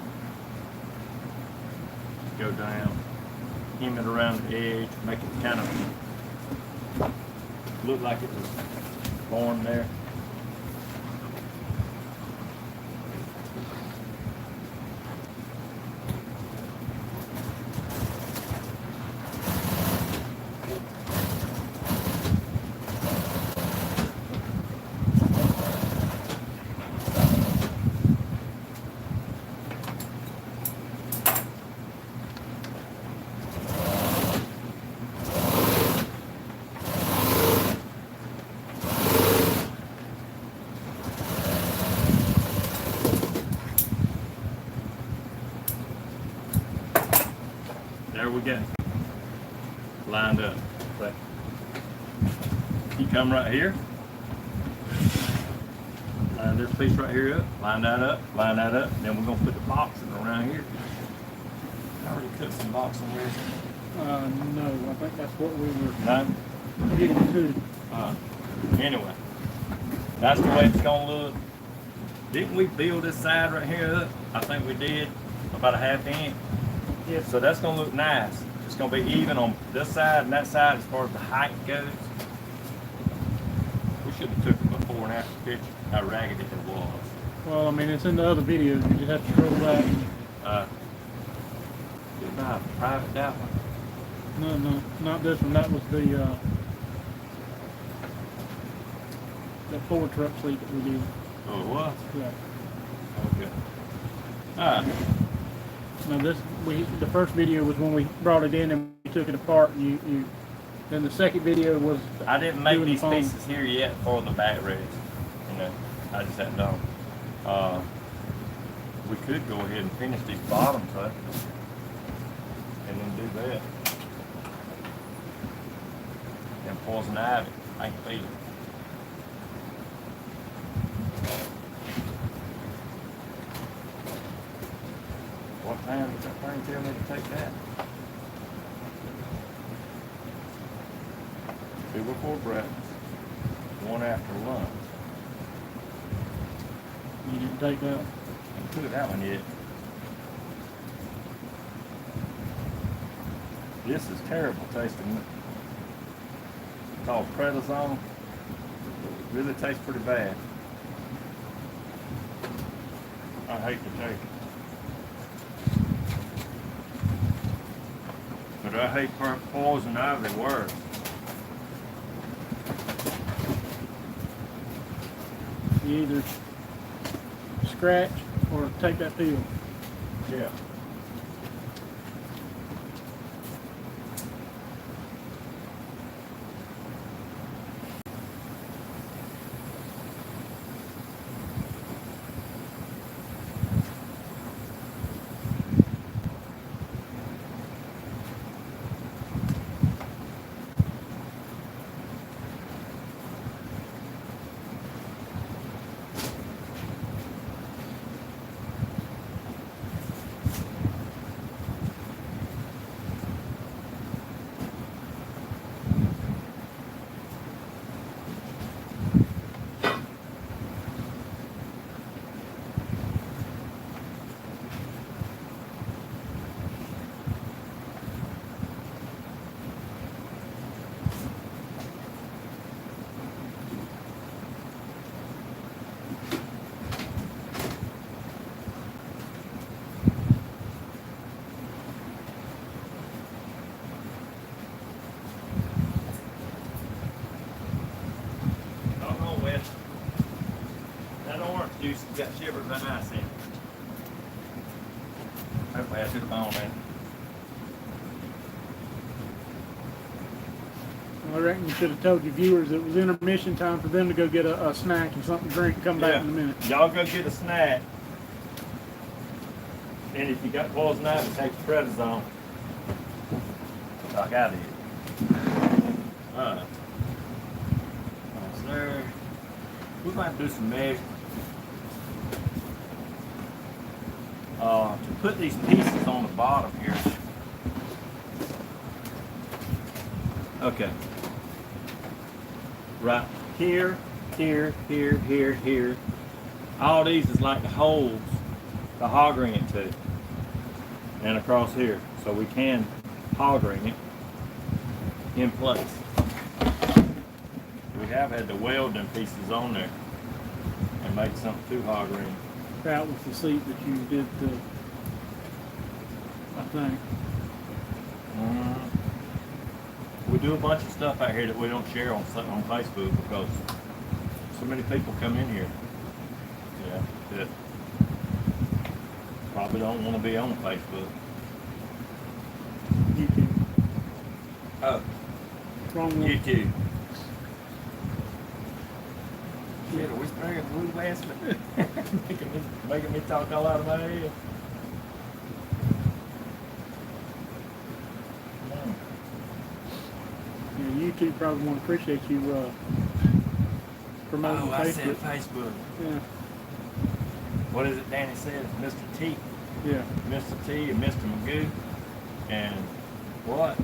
Go down. Hem it around the edge. Make it kind of look like it was born there. There we go. Lined up. But you come right here. Line this piece right here up. Line that up. Line that up. Then we're gonna put the boxing around here. I already cut some boxing here. No, I think that's what we were No. getting to. Anyway, that's the way it's gonna look. Didn't we build this side right here up? I think we did. About a ½ inch. Yes. So that's gonna look nice. It's gonna be even on this side and that side as far as the height goes. We should have took a before and after picture. How ragged it was. Well, I mean, it's in the other videos. You just have to scroll back. Did I have a private that one? No, not this one. That was the Ford truck seat that we did. Oh, it was? Yeah. Okay. Alright. Now the first video was when we brought it in and we took it apart. And then the second video was. I didn't make doing these the phone. pieces here yet for the back rails. You know, I just hadn't done them. We could go ahead and finish these bottoms up and then do that. And poison ivy. I can feel it. What time did that thing tell me to take that? 2 before breakfast, 1 after lunch. You didn't take that. I haven't took that one yet. This is terrible tasting. It's called prednisone. Really tastes pretty bad. I hate to take it. But I hate poison ivy worse. You either scratch or take that peel. Yeah. juice got shivered right now, see. Hopefully I should have bone man. I reckon you should have told your viewers it was intermission time for them to go get a snack and something to drink and come back in a minute. Y'all go get a snack. And if you got poison ivy, take the prednisone. Like I did. Sir. We might do some measure. To put these pieces on the bottom here. Okay. Right here, here, here, here, here. All these is like the holes the hog ring it to. And across here. So we can hog ring it in place. We have had to weld them pieces on there and make something to hog ring. That was the seat that you did the, I think. We do a bunch of stuff out here that we don't share on Facebook because so many people come in here. Yeah, that probably don't want to be on Facebook. YouTube. Oh, Wrong one. YouTube. Shit, are we spraying Blue Wesley? making me talk all out of my head. Yeah, YouTube probably won't appreciate you promoting I Facebook. said Facebook. Yeah. What is it Danny said? Mr. T. Yeah. Mr. T and Mr. Magoo. And what?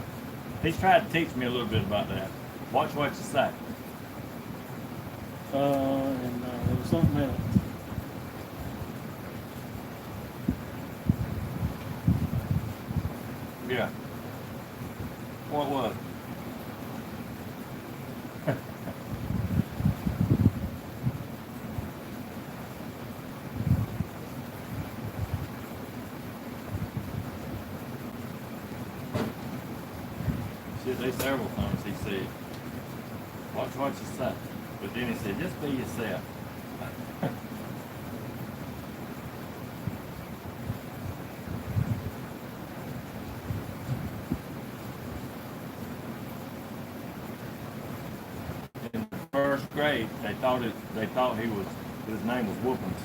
He's tried to teach me a little bit about that. Watch what you say. And there was something else. Yeah. What was it? Shit, there's several times he said, watch what you say. But then he said, just be yourself. In the first grade, they thought his name was Whoopins.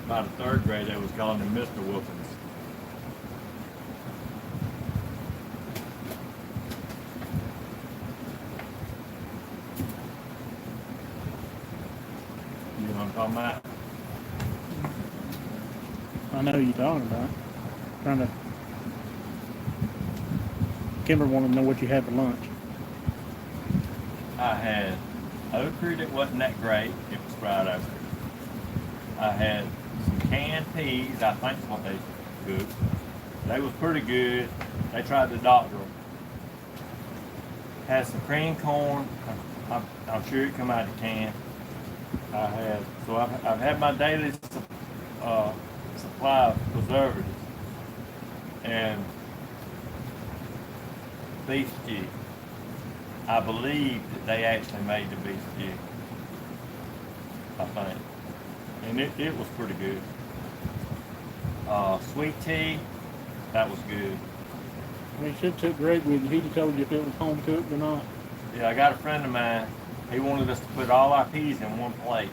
By the third grade, they was calling him Mr. Whoopins. You know what I'm talking about? I know who you're talking about. Trying to. Kimber wanted to know what you had for lunch. I had okra that wasn't that great. It was fried okra. I had some canned peas, I think is what they cooked. They was pretty good. They tried to doctor them. Had some cream corn. I'm sure it come out of the can. I've had my daily supply of preservatives and beef stew. I believe that they actually made the beef stew. I think. And it was pretty good. Sweet tea, that was good. I mean, you should have took Greg with you. He'd have told you if it was home cooked or not. Yeah, I got a friend of mine. He wanted us to put all our peas in one plate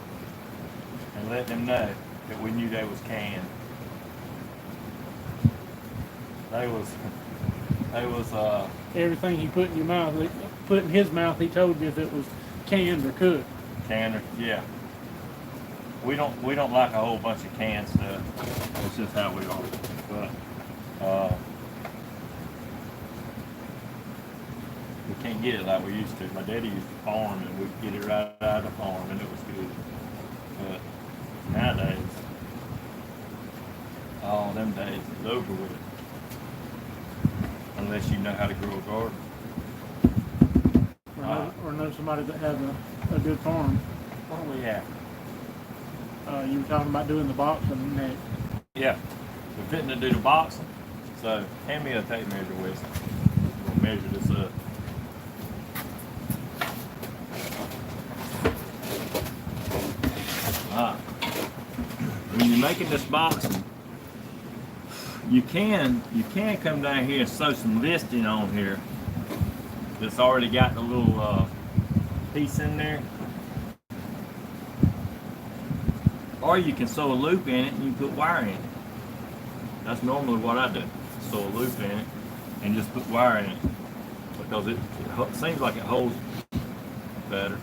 and let them know that we knew they was canned. They was Everything he put in your mouth, put in his mouth, he told you if it was canned or cooked. canned, yeah. We don't like a whole bunch of canned stuff. It's just how we are. But we can't get it like we used to. My daddy used to farm and we'd get it right out of the farm and it was good. But nowadays, all them days is over with. Unless you know how to grow a garden. Or know somebody that has a good farm. What are we at? You were talking about doing the boxing next. Yeah, we're fitting to do the boxing. So, hand me a tape measure, Wes. We'll measure this up. Alright. When you're making this boxing, you can come down here and sew some listing on here that's already got the little piece in there. Or you can sew a loop in it and you put wire in it. That's normally what I do. Sew a loop in it and just put wire in it because it seems like it holds better.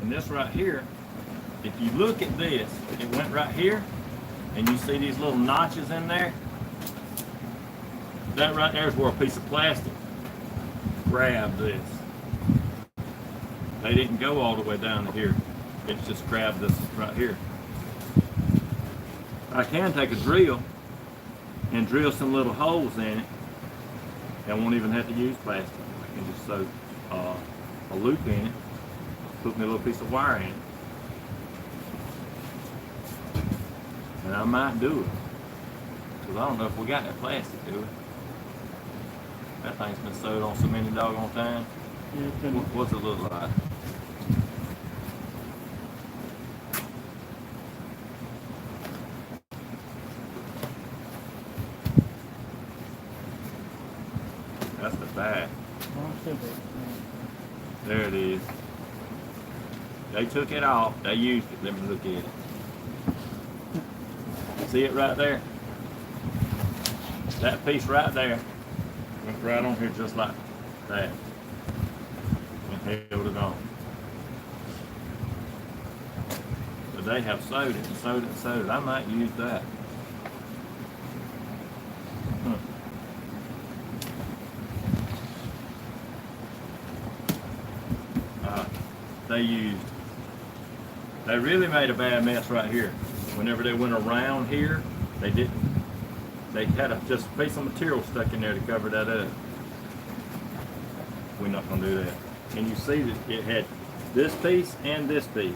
And this right here, if you look at this, it went right here, and you see these little notches in there. That right there is where a piece of plastic grabbed this. They didn't go all the way down to here. It's just grabbed this right here. I can take a drill and drill some little holes in it. I won't even have to use plastic. I can just sew a loop in it, put me a little piece of wire in it. And I might do it. Because I don't know if we got that plastic, do we? That thing's been sewed on so many doggone times. Yeah, What's it look like? That's the back. There it is. They took it off. They used it. Let me look at it. See it right there? That piece right there went right on here just like that. And held it on. But they have sewed it and sewed it and sewed it. I might use that. They really made a bad mess right here. Whenever they went around here, they had just a piece of material stuck in there to cover that up. We're not gonna do that. And you see that it had this piece and this piece.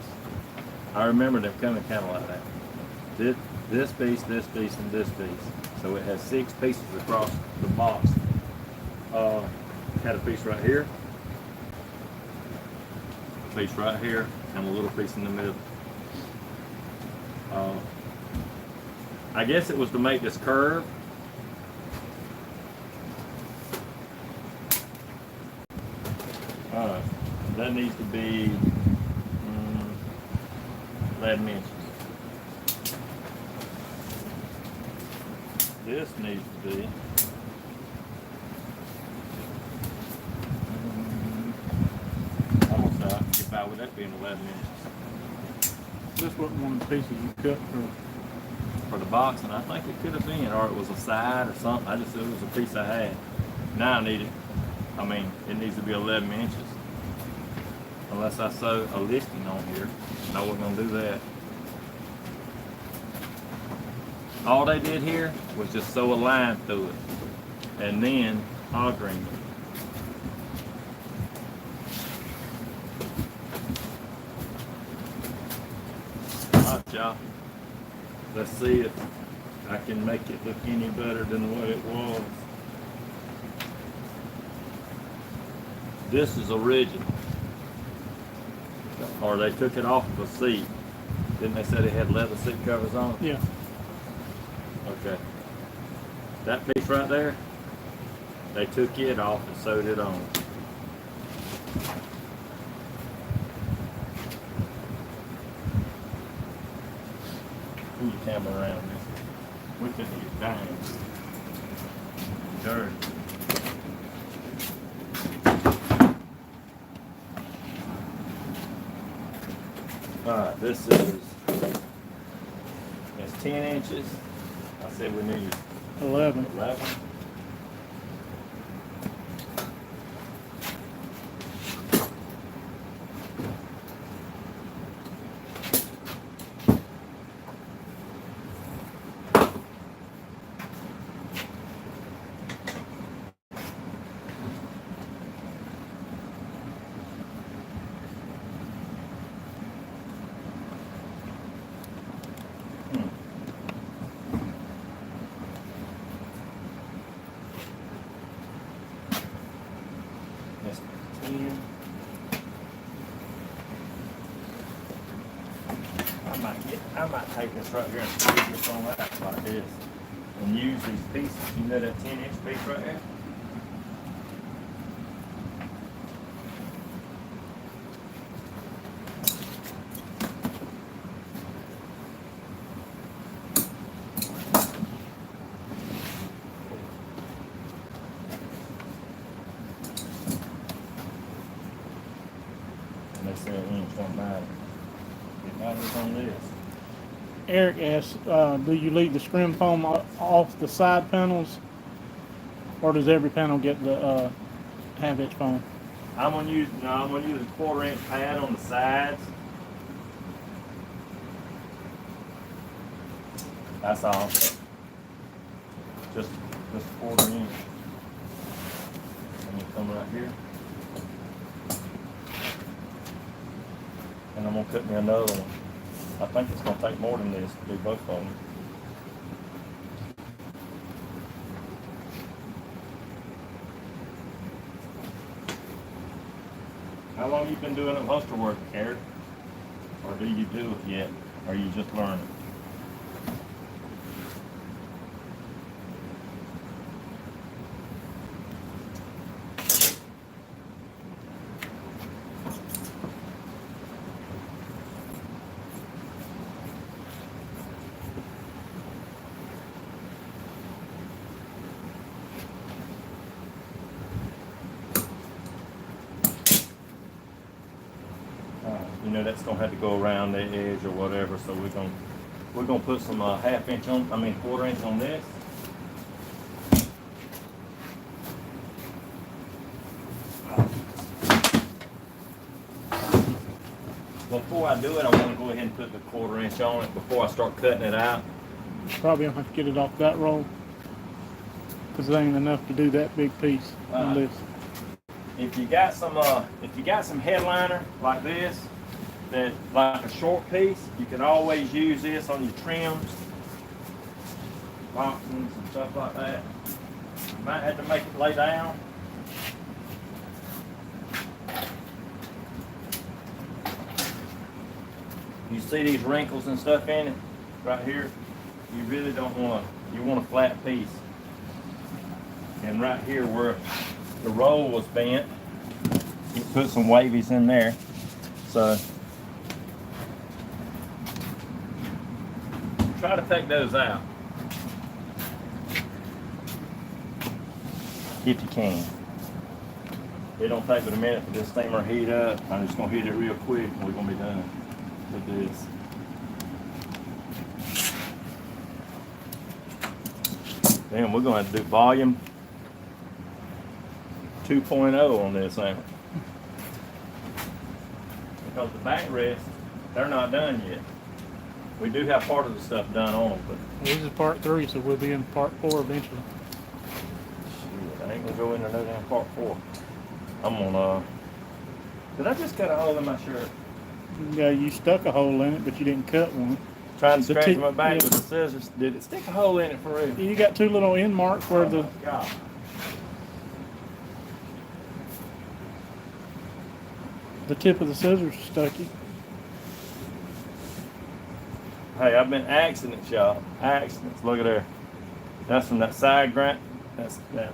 I remember them coming kind of like that. This piece, and this piece. So it has 6 pieces across the box. Had a piece right here, a piece right here, and a little piece in the middle. I guess it was to make this curve. That needs to be 11 inches. This needs to be almost out. Get by with that being 11 inches. This wasn't one of the pieces you cut For the box, and I think it could have been, or it was a side or something. I just said it was a piece I had. Now I need it. I mean, it needs to be 11 inches. Unless I sew a listing on here, and I wasn't gonna do that. All they did here was just sew a line through it, and then augering it. Alright, y'all. Let's see if I can make it look any better than what it was. This is original. Or they took it off of a seat. Didn't they say they had leather seat covers on? Yeah. Okay. That piece right there, they took it off and sewed it on. Move your camera around this. We couldn't get dying. Dirty. Alright, this is, it's 10 inches. I said we need 11. 11. this 10. I might take this right here and stick this on that like this and use these pieces. You know that 10-inch piece right there? And they say an inch don't matter. It matters on this. Eric asks, do you leave the scrim foam off the side panels, or does every panel get the half-inch foam? I'm gonna use a 1/4-inch pad on the sides. That's all. Just a 1/4 inch. And you come right here. And I'm gonna cut me another one. I think it's gonna take more than this to do both of them. How long you been doing upholstery work, Eric? Or do you do it yet? Or you just learning? You know that's gonna have to go around the edge or whatever, so we're gonna put some 1/2 inch on, 1/4 inch on this. Before I do it, I want to go ahead and put the 1/4 inch on it before I start cutting it out. Probably don't have to get it off that roll, because it ain't enough to do that big piece on this. If you got some headliner like this, that like a short piece, you can always use this on your trims, boxings and stuff like that. You might have to make it lay down. You see these wrinkles and stuff in it right here? You really don't want to, you want a flat piece. And right here where the roll was bent, you put some wavies in there. So try to take those out if you can. It don't take but a minute for this steamer to heat up. I'm just gonna heat it real quick and we're gonna be done with this. Then we're gonna have to do volume 2.0 on this thing. Because the backrest, they're not done yet. We do have part of the stuff done on them, but This is part 3, so we'll be in part 4 eventually. shoot, I ain't gonna go in there no damn part 4. I'm gonna, did I just cut a hole in my shirt? Yeah, you stuck a hole in it, but you didn't cut one. Trying to The scratch tip- my back yeah. with the scissors. Did it stick a hole in it for real? You got 2 little end marks where Oh my God. the tip of the scissors stuck you. Hey, I've been accidents, y'all. Accidents. Look at there. That's from that side grind. That's that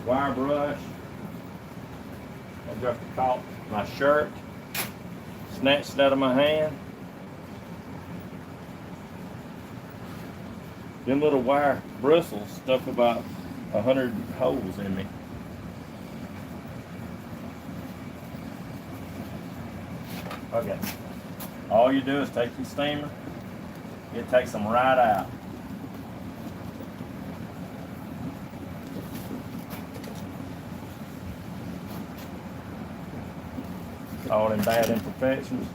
wire brush. I just caught my shirt. Snatched it out of my hand. Them little wire bristles stuck about 100 holes in me. Okay. All you do is take your steamer. It takes them right out. All them bad imperfections.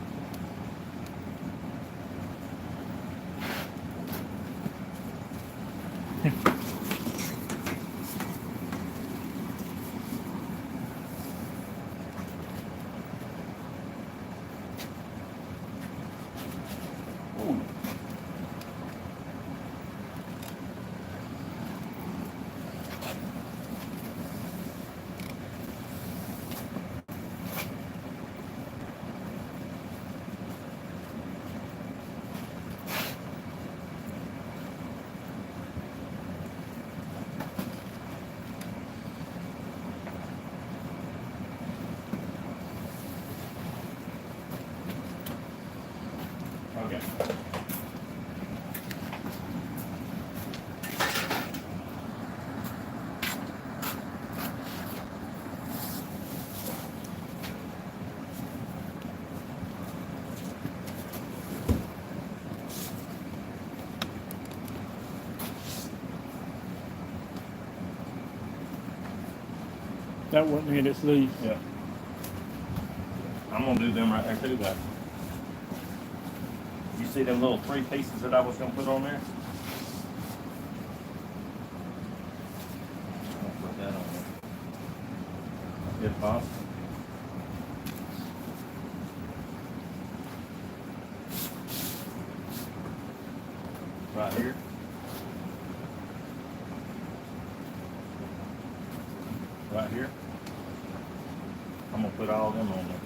Ooh. That wouldn't hit its leaf. Yeah. I'm gonna do them right there too, though. You see them little 3 pieces that I was gonna put on there? I'm gonna put that on there. If possible. Right here. Right here. I'm gonna put all them on there.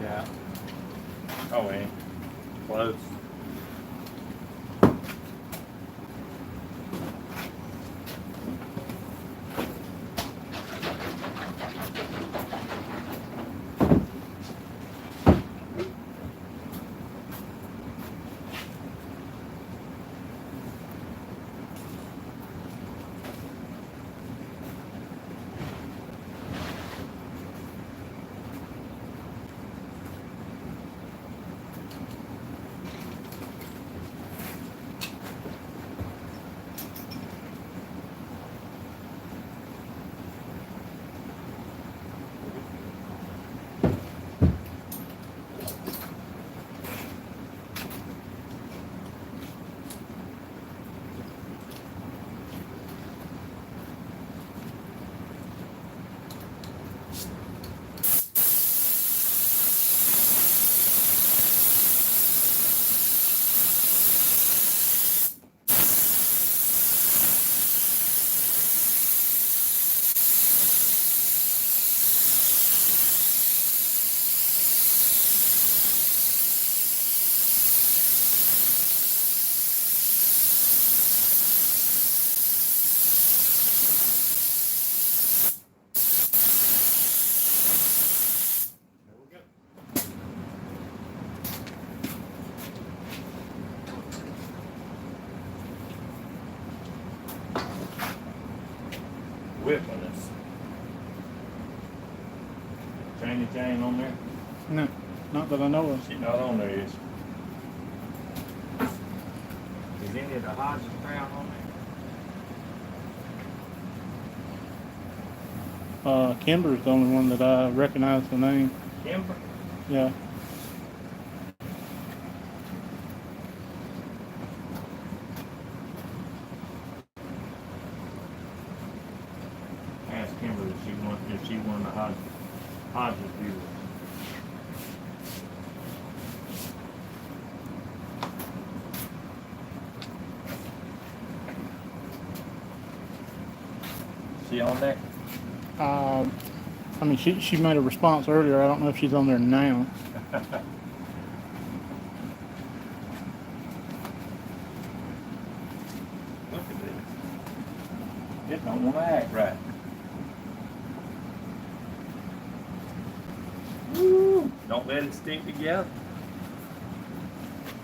Yeah. Oh, ain't close. Whip on this. Chain on there? No, not that I know of. She not on there, is she? Is any of the Hodges crown on there? Kimber's the only one that I recognize the name. Kimber? Yeah. Ask Kimber if she won the Hodges viewers. She on there? I mean, she made a response earlier. I don't know if she's on there now. Look at this. It don't want to act right. Woo! Don't let it stick together.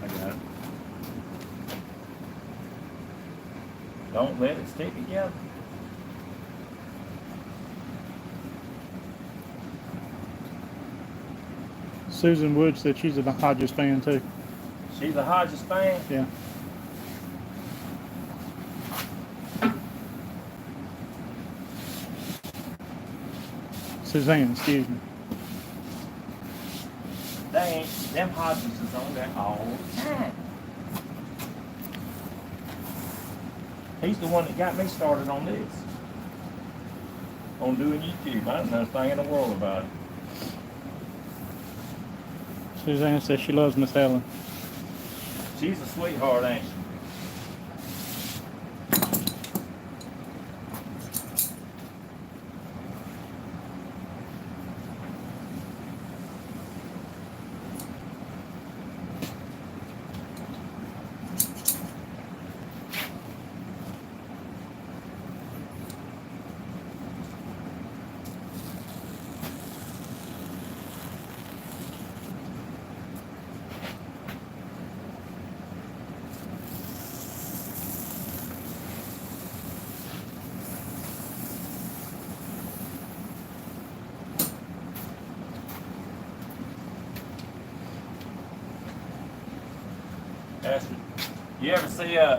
I got it. Don't let it stick together. Susan Wood said she's a Hodges fan too. She's a Hodges fan. Yeah. Suzanne, excuse me. They ain't, them Hodges is on there all the time. He's the one that got me started on this. On doing YouTube. I don't know a thing in the world about it. Suzanne says she loves Miss Helen. She's a sweetheart, ain't she?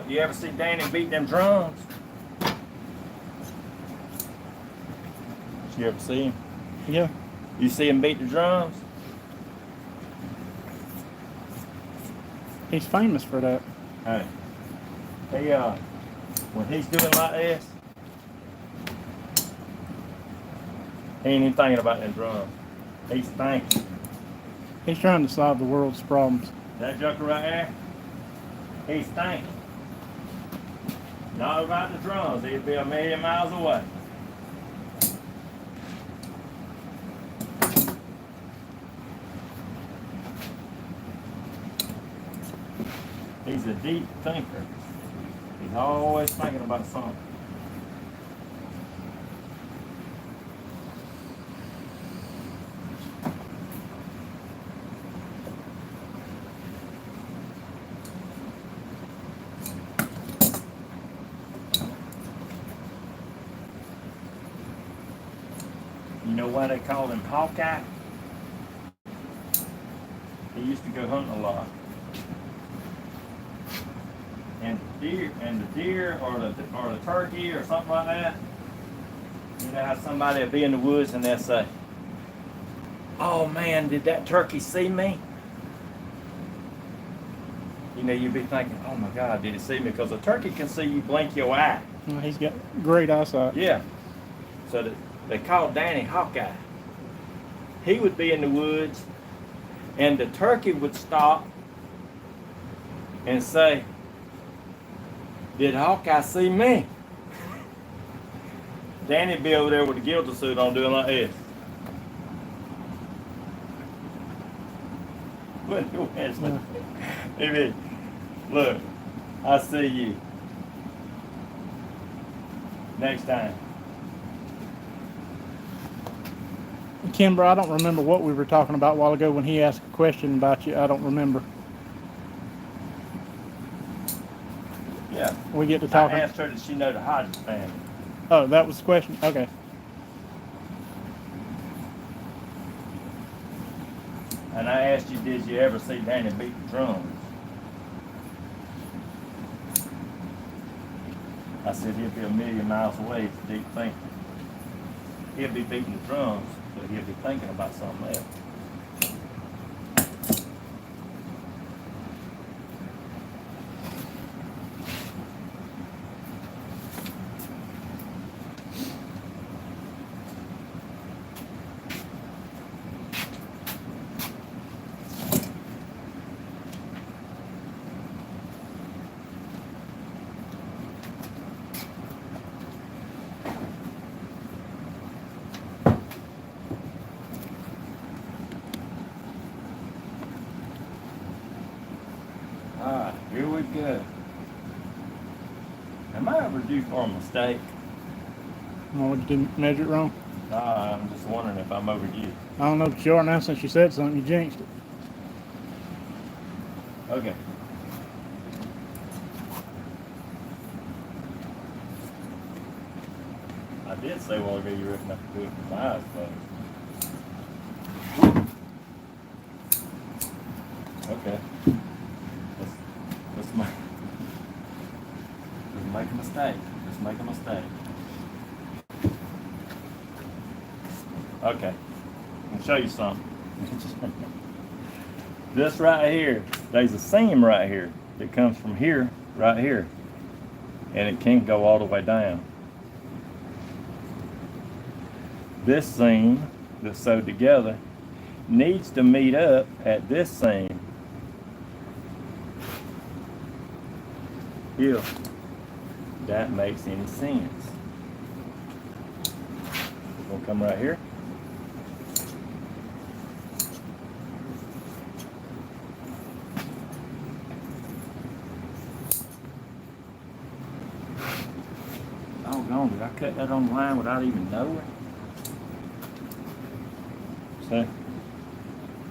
You ever see Danny beat them drums? You ever see him? Yeah. You see him beat the drums? He's famous for that. Hey. He when he's doing like this, he ain't even thinking about them drums. He's thinking. He's trying to solve the world's problems. That joker right there, he's thinking. Not about the drums, he'd be a million miles away. He's a deep thinker. He's always thinking about something. You know why they call him Hawkeye? He used to go hunting a lot. And the deer or the turkey or something like that, you know how somebody will be in the woods and they'll say, "Oh man, did that turkey see me?" You know, you'll be thinking, "Oh my God, did it see me?" Because a turkey can see you blink your eye. He's got great eyesight. Yeah. So they called Danny Hawkeye. He would be in the woods and the turkey would stop and say, "Did Hawkeye see me?" Danny'd be over there with the guilty suit on doing like this. Maybe, look, I see you. Next time. Kimber, I don't remember what we were talking about a while ago when he asked a question about you. I don't remember. Yeah. We get to talking. I asked her, did she know the Hodges family? Oh, that was the question? Okay. And I asked you, did you ever see Danny beat the drums? I said, he'll be a million miles away. It's a deep thinker. He'll be beating the drums, but he'll be thinking about something else. Alright, here we go. Am I ever due for a mistake? Oh, you didn't measure it wrong? I'm just wondering if I'm overdue. I don't know if you are now since you said something. You jinxed it. Okay. I did say a while ago you reckon I could do it with my eyes closed. Okay. Let's make a mistake. Let's make a mistake. Okay, I'll show you something. This right here, there's a seam right here that comes from here, right here, and it can't go all the way down. This seam that's sewed together needs to meet up at this seam. If that makes any sense. We're gonna come right here. Doggone, did I cut that on the line without even knowing? See?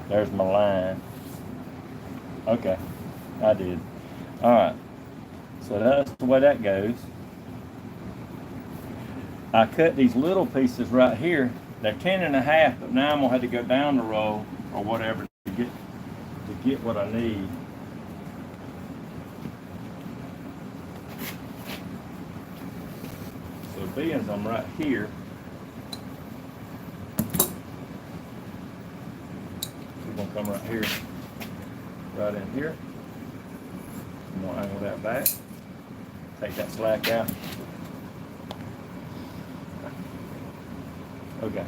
There's my line. Okay, I did. Alright, so that's the way that goes. I cut these little pieces right here. They're 10.5, but now I'm gonna have to go down the roll or whatever to get what I need. So being I'm right here, we're gonna come right here, right in here. I'm gonna angle that back, take that slack out. Okay.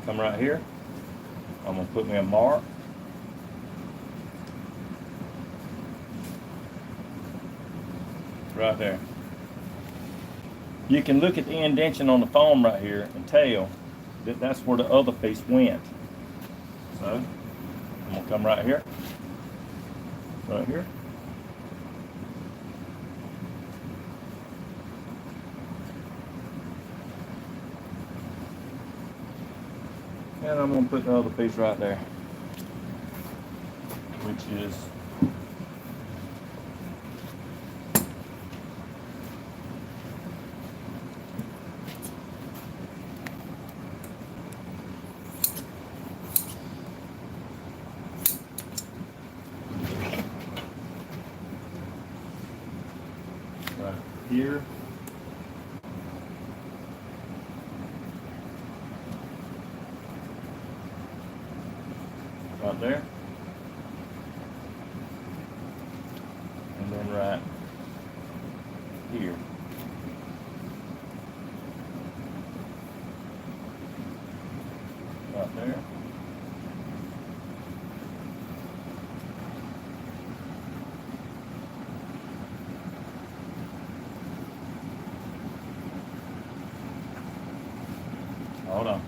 Come right here. I'm gonna put me a mark. Right there. You can look at the indentation on the foam right here and tell that that's where the other piece went. So I'm gonna come right here. Right here. And I'm going to put the other piece right there, which is right here. Right there, and then right here. Right there. Hold on.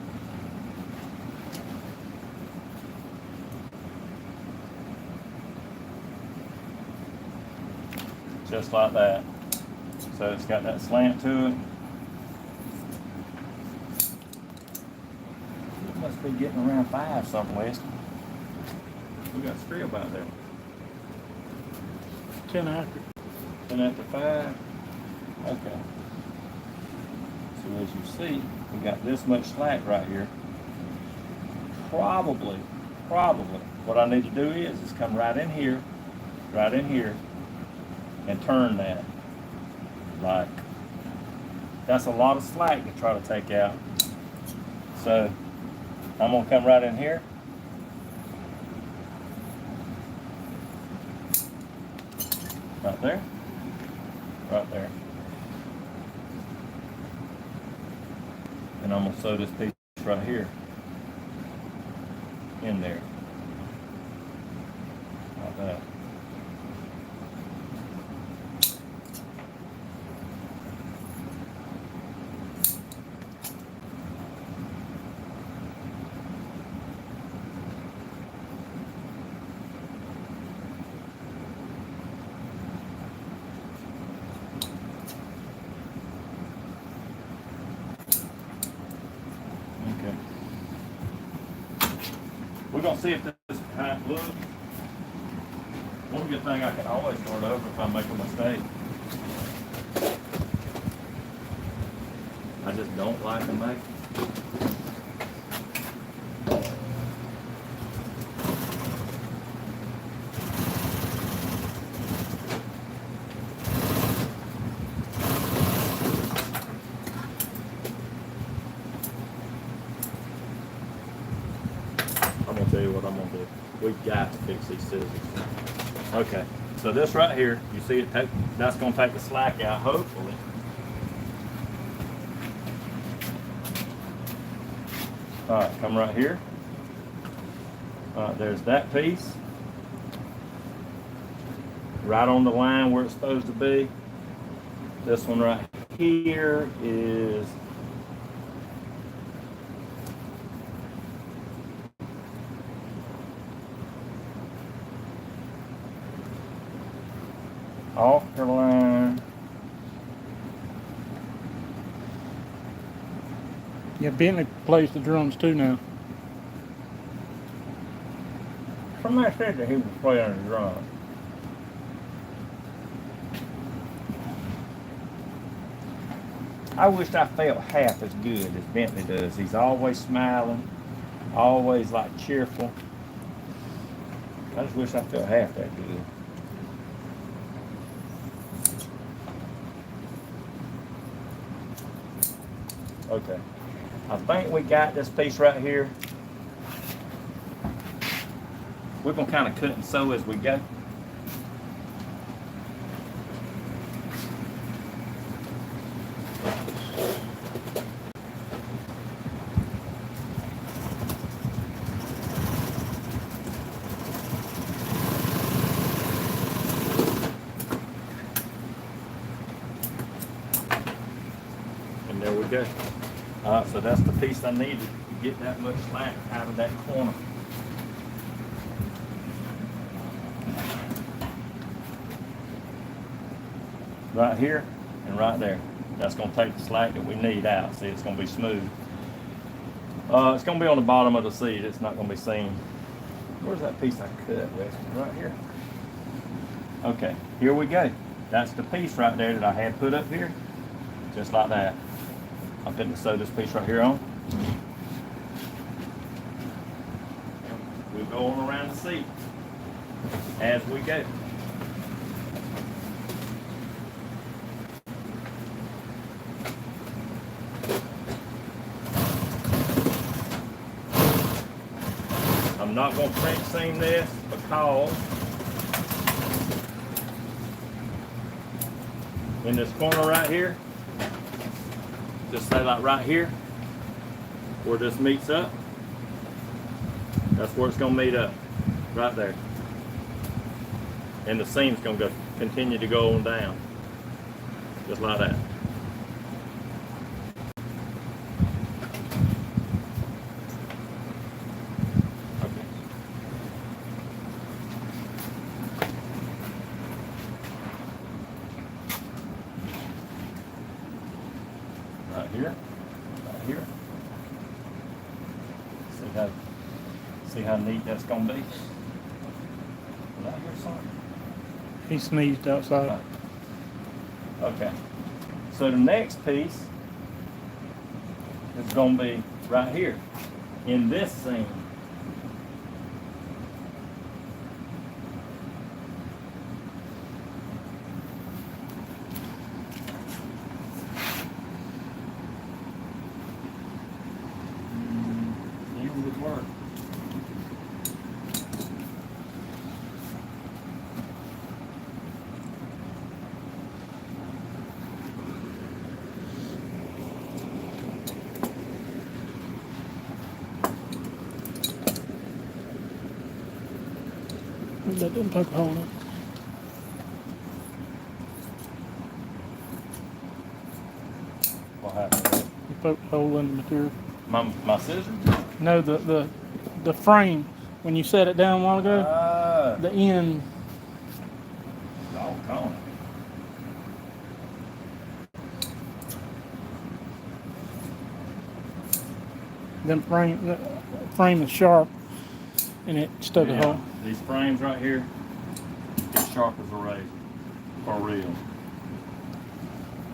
Just like that. So it's got that slant to it. It must be getting around 5 something, West. We got screw out there. 10 after. 10 after 5. Okay. So as you see, we got this much slack right here. Probably, what I need to do is come right in here, and turn that. Like, that's a lot of slack to try to take out. So I'm gonna come right in here. Right there. Right there. And I'm gonna sew this piece right here in there. Like that. Okay. We're gonna see if this is how it looks. One good thing I can always start over if I make a mistake. I just don't like to make. got to fix these scissors. Okay, so this right here, you see it, that's going to take the slack out, hopefully. All right, come right here. All right, there's that piece. Right on the line where it's supposed to be. This one right here is off the line. Yeah, Bentley plays the drums too now. Somebody said that he was playing the drums. I wish I felt half as good as Bentley does. He's always smiling, always like cheerful. I just wish I felt half that good. Okay, I think we got this piece right here. We're gonna kind of cut and sew as we go. And there we go. So that's the piece I needed to get that much slack out of that corner. Right here and right there. That's going to take the slack that we need out. See, it's going to be smooth. It's going to be on the bottom of the seat. It's not going to be seen. Where's that piece I cut, Weston? Right here. Okay, here we go. That's the piece right there that I had put up here. Just like that. I'm going to sew this piece right here on. We'll go on around the seat as we go. I'm not going to print seam this because in this corner right here, just say like right here, where this meets up, that's where it's going to meet up, right there. And the seam's going to continue to go on down, just like that. Right here, right here. See how neat that's gonna be. Right here, son. He sneezed outside. Right. Okay. So the next piece is gonna be right here in this seam. Work. That didn't poke a hole in it. What happened? You poked a hole in the material. My scissors? No, the frame, when you set it down a while ago, the end. Doggone it. The frame is sharp, and it stuck a hole. These frames right here, as sharp as a razor, for real.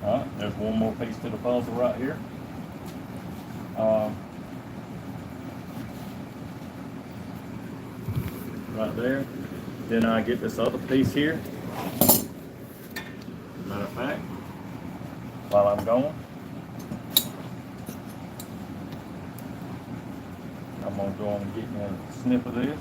Alright, there's one more piece to the puzzle right here. Right there. Then I get this other piece here. Matter of fact, while I'm going, I'm gonna go on and get me a snip of this.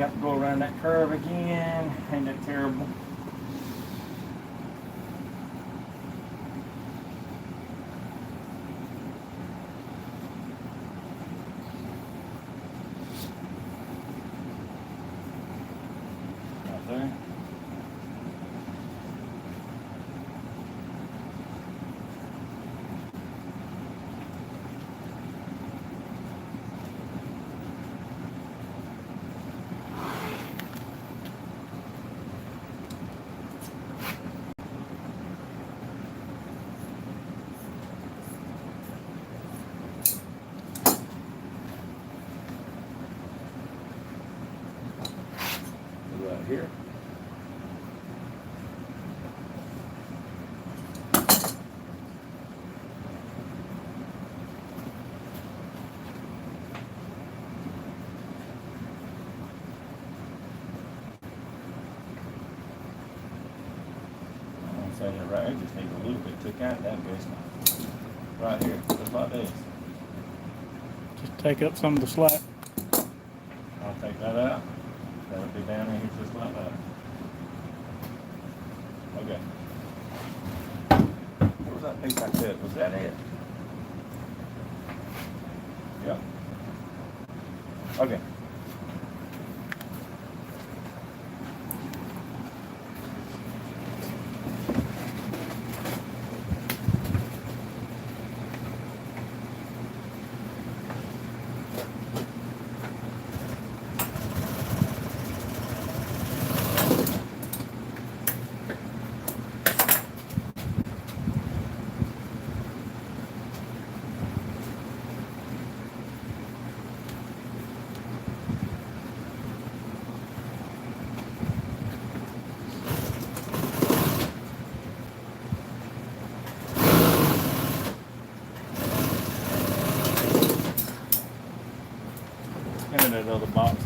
got to go around that curve again. Ain't that terrible? Right there. Right here. I'm saying it right here, just need a little bit took out that bitch. Right here, just like this. Just take up some of the slack. I'll take that out. That'll be down in here just like that. Okay. What was that piece I cut? Was that it? Yep. Okay. And that other box.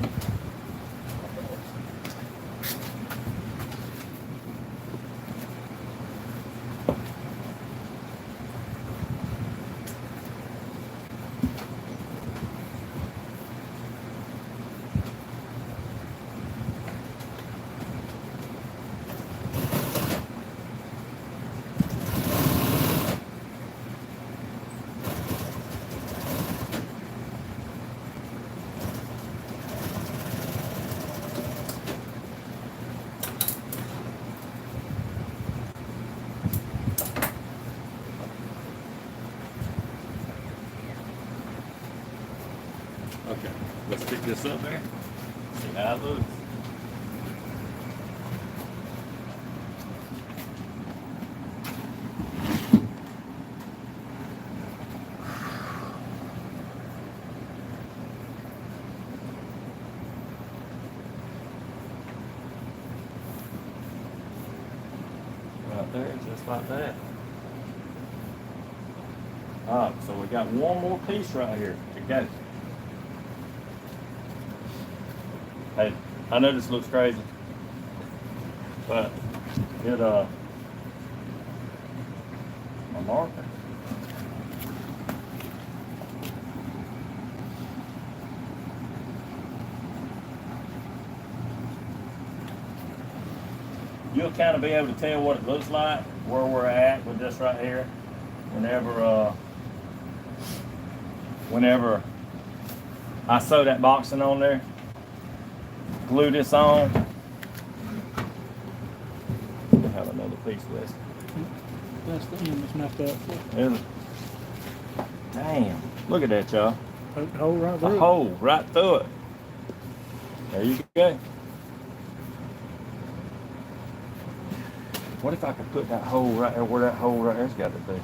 Okay, let's pick this up there. See how it looks. Right there, just like that. Alright, so we got one more piece right here to go. Hey, I know this looks crazy, but it my marker. You'll kind of be able to tell what it looks like, where we're at with this right here, whenever I sew that boxing on there. Glue this on. I have another piece left. That's the end that's messed up. There's damn. Look at that, y'all. Poke the hole right A through. hole right through it. There you go. What if I could put that hole right there where that hole right there's got to be?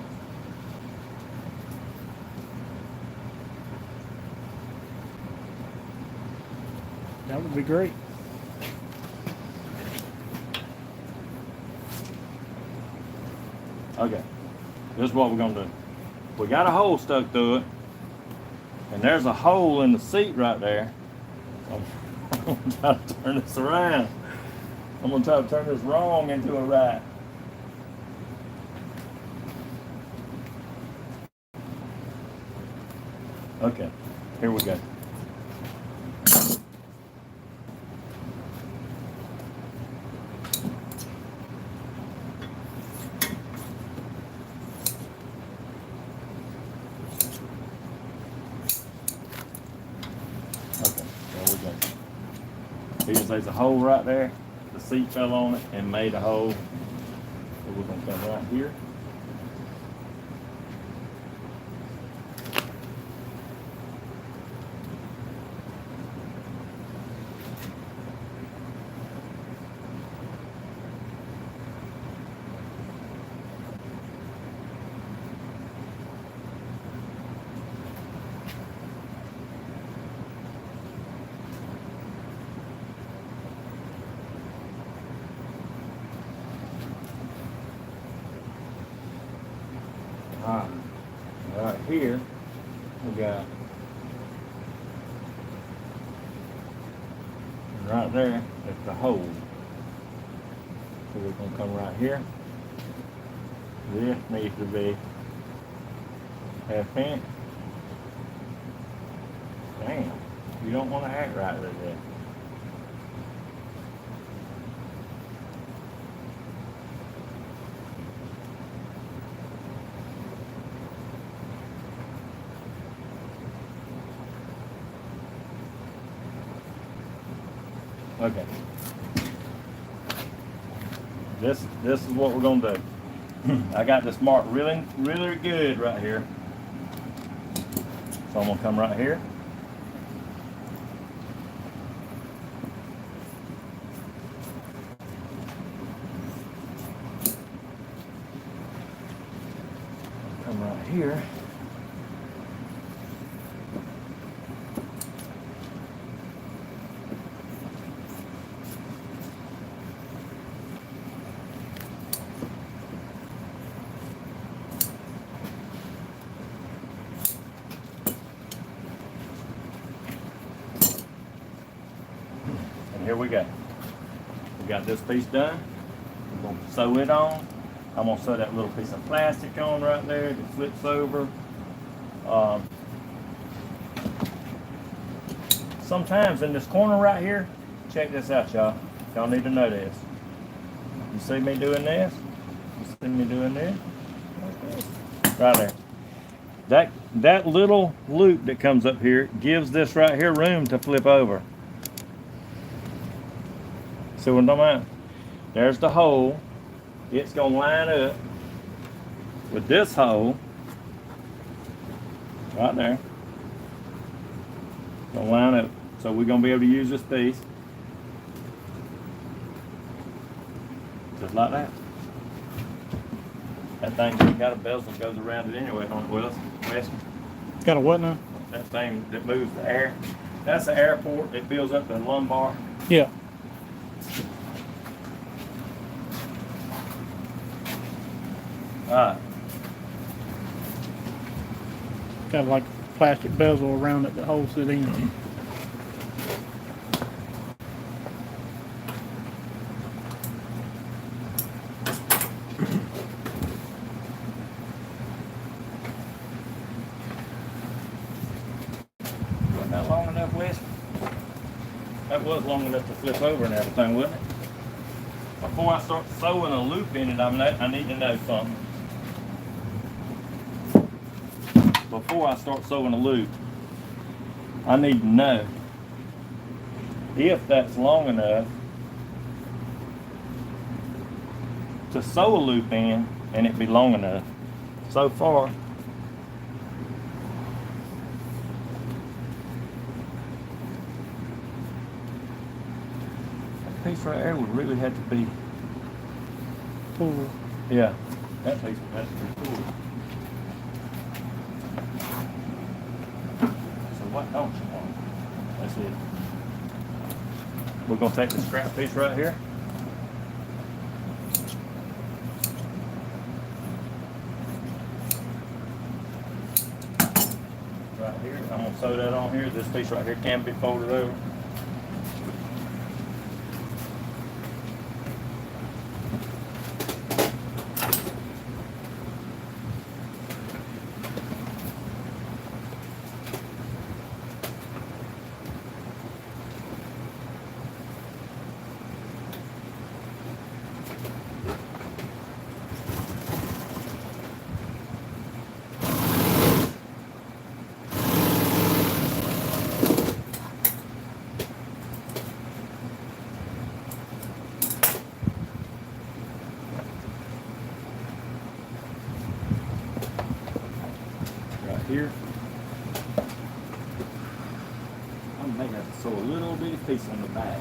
That would be great. Okay. This is what we're gonna do. We got a hole stuck through it, and there's a hole in the seat right there. I'm gonna try to turn this around. I'm gonna try to turn this wrong into a right. Okay, here we go. There's a hole right there. The seat fell on it and made a hole. So we're gonna come right here. Right here, we got right there, it's the hole. So we're gonna come right here. This needs to be half inch. Damn, you don't want to act right with that. Okay. This is what we're gonna do. I got this marked really good right here. So I'm gonna come right here. Come right here. Here we go. We got this piece done. We're going to sew it on. I'm going to sew that little piece of plastic on right there that flips over. Sometimes in this corner right here, check this out, y'all. Y'all need to know this. You see me doing this? You see me doing this? Right there. That little loop that comes up here gives this right here room to flip over. See what I'm talking about? There's the hole. It's gonna line up with this hole right there. Gonna line up. So we're gonna be able to use this piece just like that. That thing got a bezel that goes around it anyway, don't it, Willis? Weston? Got a what now? That thing that moves the air. That's the air port. It fills up the lumbar. Yeah. Alright. Got like a plastic bezel around it that holds it in. Wasn't that long enough, Wes? That was long enough to flip over and everything, wasn't it? Before I start sewing a loop in it, I need to know something. Before I start sewing a loop, I need to know if that's long enough to sew a loop in and it be long enough. So far, that piece right there would really have to be Pull. Yeah, that piece would have to be pulled. So what don't you want? That's it. We're gonna take the scrap piece right here. Right here, I'm gonna sew that on here. This piece right here can be folded over. may have to sew a little bitty piece on the back.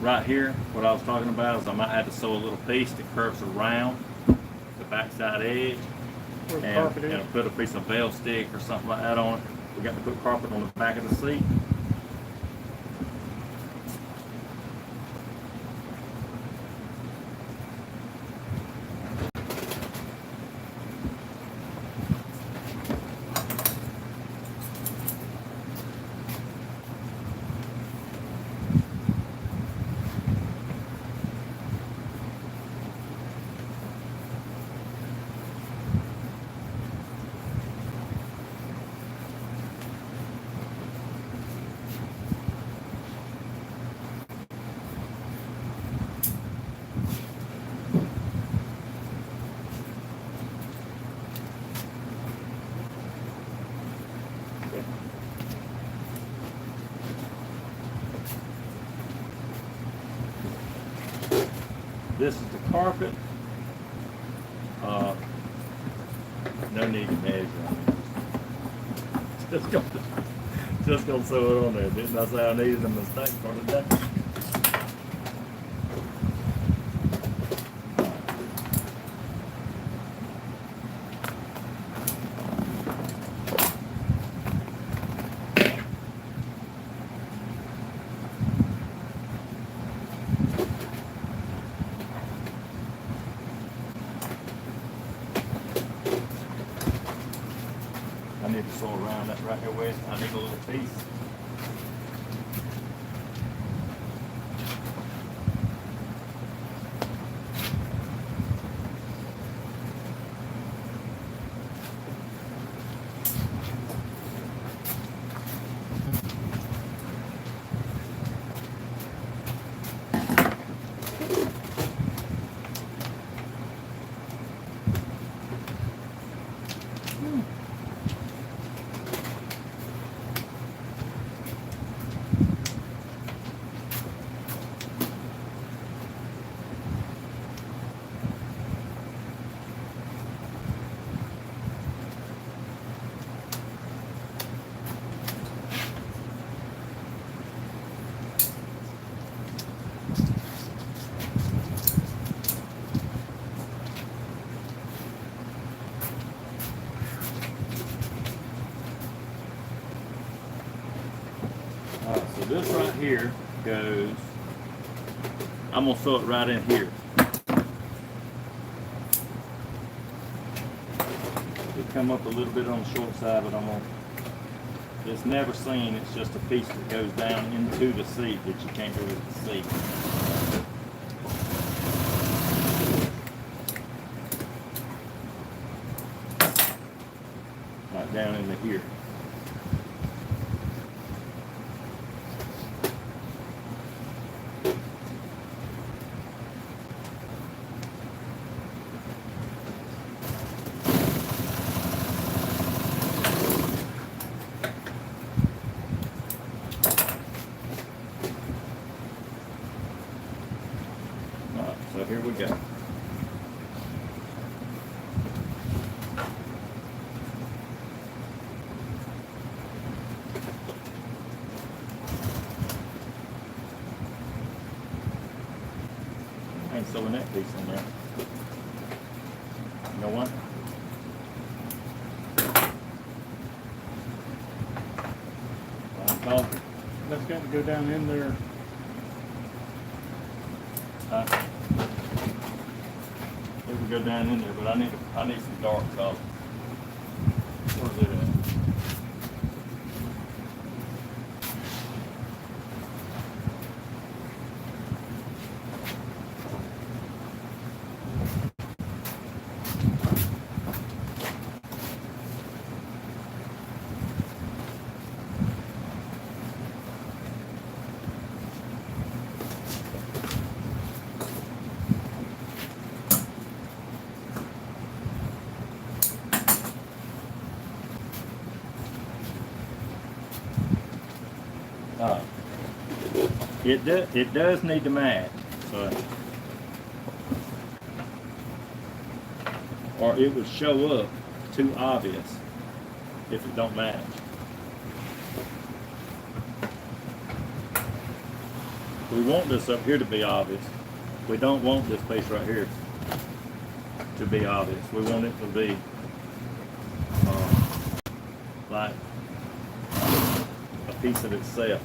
Right here, what I was talking about is I might have to sew a little piece that curves around the backside edge and put a piece of bell stick or something like that on it. We got to put carpet on the back of the seat. This is the carpet. No need to measure. Just gonna sew it on there. Didn't I say I needed a mistake for today? I need to sew around that right here with. I need a little piece. So this right here goes, I'm going to sew it right in here. It come up a little bit on the short side, but it's never seen, it's just a piece that goes down into the seat that you can't go with the seat. Right down into here. So here we go. I ain't sewing that piece in there. You know what? That's got to go down in there. It would go down in there, but I need some dark color. Where's it at? It does need to match, so, or it would show up too obvious if it don't match. We want this up here to be obvious. We don't want this piece right here to be obvious. We want it to be like a piece of itself.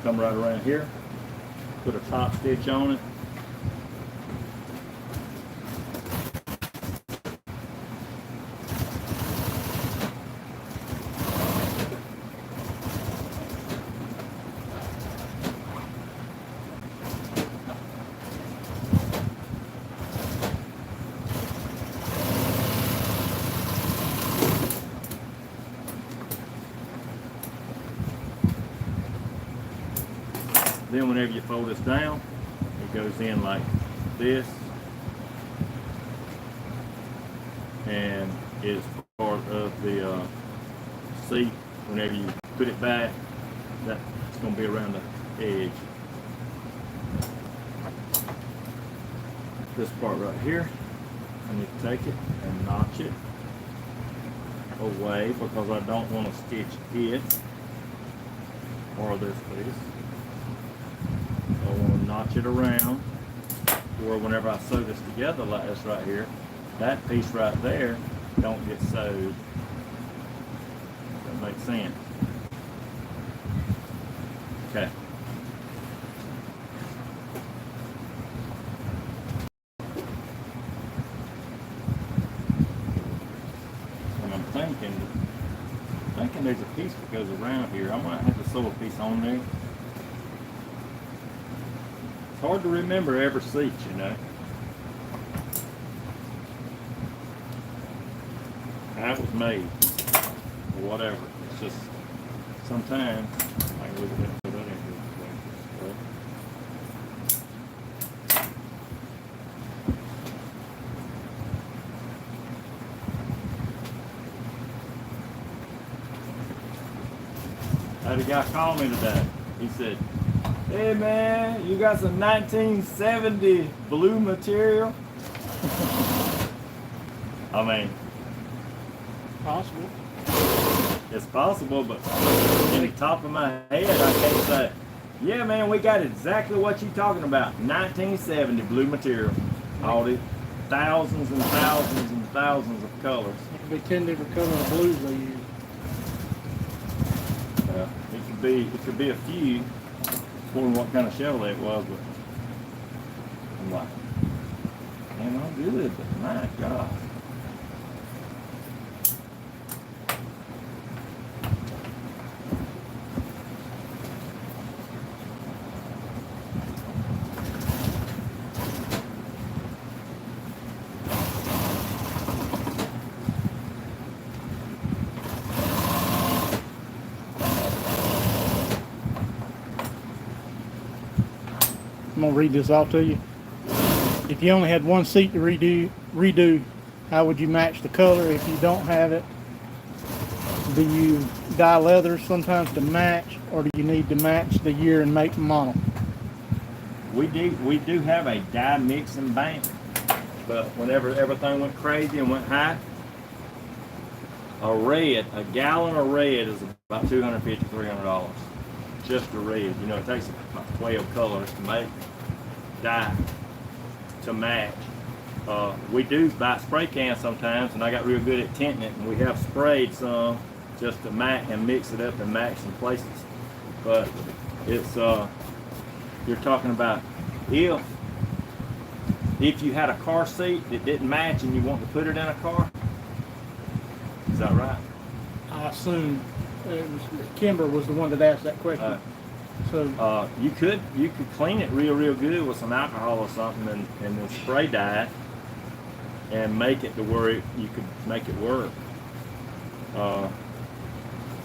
Come right around here, put a top stitch on it. Then whenever you fold this down, it goes in like this and is part of the seat. Whenever you put it back, that's going to be around the edge. This part right here, I need to take it and notch it away because I don't want to stitch it or this piece. I want to notch it around, or whenever I sew this together like this right here, that piece right there don't get sewed. That makes sense. Okay. And I'm thinking there's a piece that goes around here. I might have to sew a piece on there. It's hard to remember every seat, you know. How it was made, or whatever. It's just sometimes I can look at that in here. I had a guy call me today. He said, "Hey man, you got some 1970 blue material?" I mean, Possible. it's possible, but in the top of my head, I can't say, "Yeah man, we got exactly what you're talking about. 1970 blue material. All the thousands and thousands and thousands of colors." It could be 10 different colors of blues they use. It could be a few, depending what kind of Chevrolet it was, but I'm like, man, I'm good, but my God. I'm gonna read this off to you. If you only had one seat to redo, how would you match the color? If you don't have it, do you dye leather sometimes to match, or do you need to match the year and make and model? We do have a dye mix and bank, but whenever everything went crazy and went high, a gallon of red is about $250, $300. Just the red. You know, it takes about 12 colors to make dye to match. We do buy spray cans sometimes, and I got real good at tinting it, and we have sprayed some just to match and mix it up and match some places. But it's you're talking about if you had a car seat that didn't match and you want to put it in a car. Is that right? I assume it was, Kimber was the one that asked that question. So You could clean it real good with some alcohol or something, and then spray dye it and make it to where you could make it work.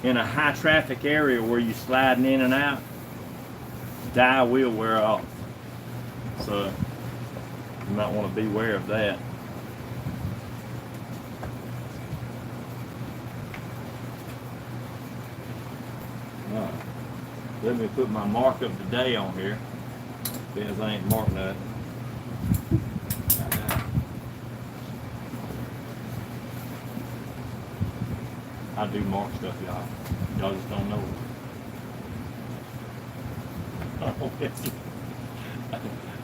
In a high traffic area where you're sliding in and out, dye will wear off. So you might want to beware of that. Alright. Let me put my mark of the day on here, because I ain't marked nothing. I do mark stuff, y'all. Y'all just don't know it.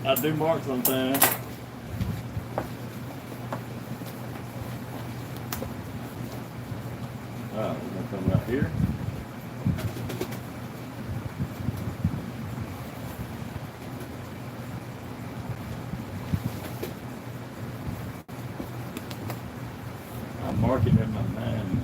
I do mark sometimes. Alright, we're gonna come right here. I'm marking in my mind.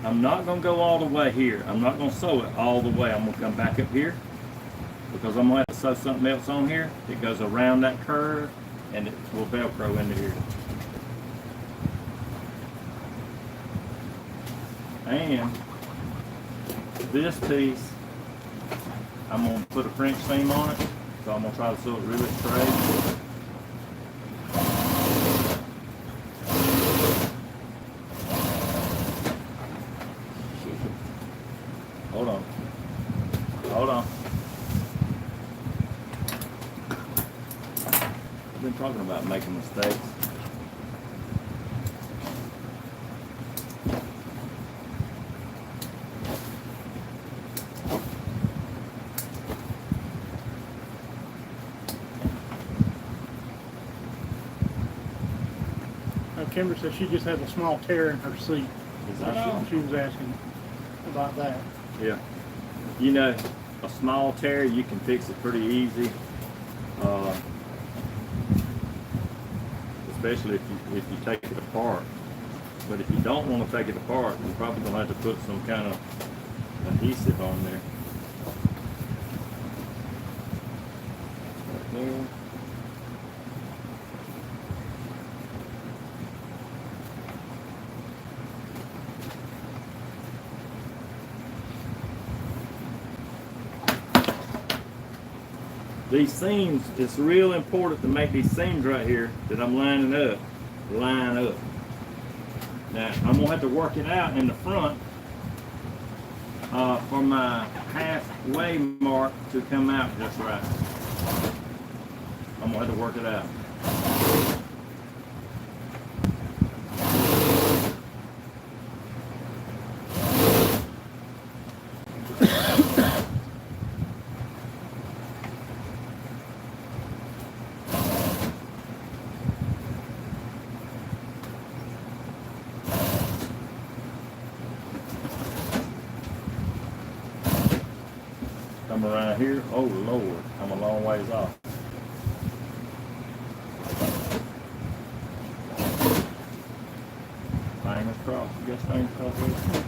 I'm not going to go all the way here. I'm not going to sew it all the way. I'm going to come back up here because I'm going to have to sew something else on here. It goes around that curve and it will Velcro into here. And this piece, I'm going to put a French seam on it. So I'm going to try to sew it really straight. Hold on. I've been talking about making mistakes. Kimber said she just has a small tear in her seat. Is that all? She was asking about that. Yeah. You know, a small tear, you can fix it pretty easy. Especially if you take it apart. But if you don't want to take it apart, you're probably going to have to put some kind of adhesive on there. Right there. These seams, it's real important to make these seams right here that I'm lining up, line up. Now, I'm going to have to work it out in the front for my halfway mark to come out just right. I'm going to have to work it out. Come around here, oh Lord, I'm a long ways off. Fingers crossed, you got fingers crossed here?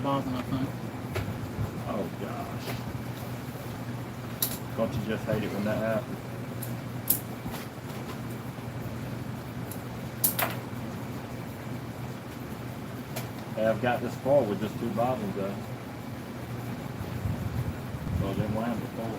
Bobbin, I think. Oh gosh. Don't you just hate it when that happens? Hey, I've got this far with just 2 bobbins though. So I didn't land before.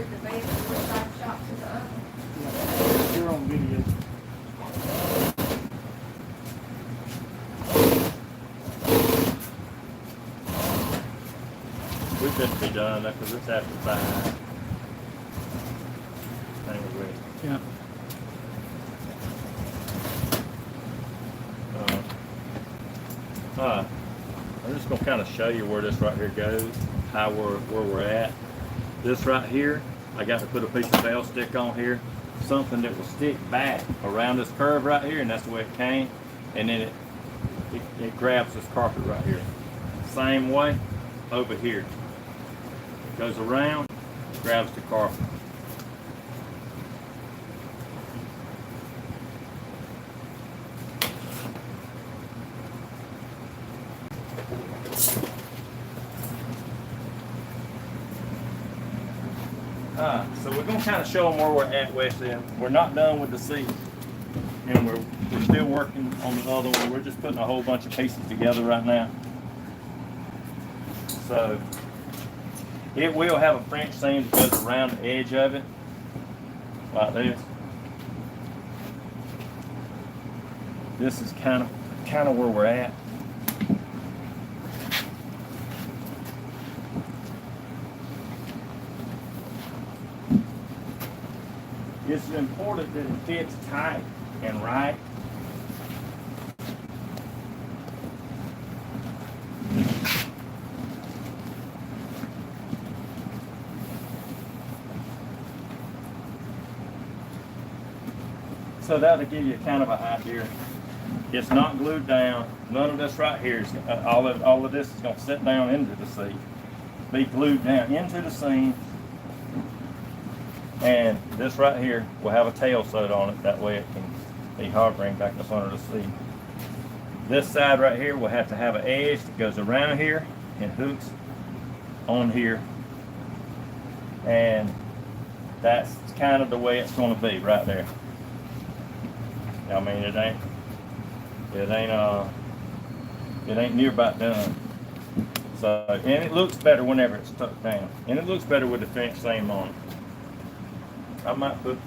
the bed, which side shop to the other. Yeah, you're on video. We couldn't be done because it's after 5. Anyway, Yeah. I'm just gonna kind of show you where this right here goes, where we're at. This right here, I got to put a piece of bell stick on here, something that will stick back around this curve right here, and that's the way it came. And then it grabs this carpet right here. Same way over here. It goes around, grabs the carpet. So we're going to kind of show them where we're at, Wesley. We're not done with the seat, and we're still working on the other one. We're just putting a whole bunch of pieces together right now. So it will have a French seam that goes around the edge of it, like this. This is kind of where we're at. It's important that it fits tight and right. So that'll give you kind of an idea. It's not glued down. None of this right here is all of this is going to sit down into the seat. Be glued down into the seam. And this right here will have a tail sewed on it. That way it can be hovering back up under the seat. This side right here will have to have an edge that goes around here and hooks on here. And that's kind of the way it's going to be right there. I mean, it ain't near about done. So, and it looks better whenever it's tucked down. And it looks better with the French seam on it. I might put,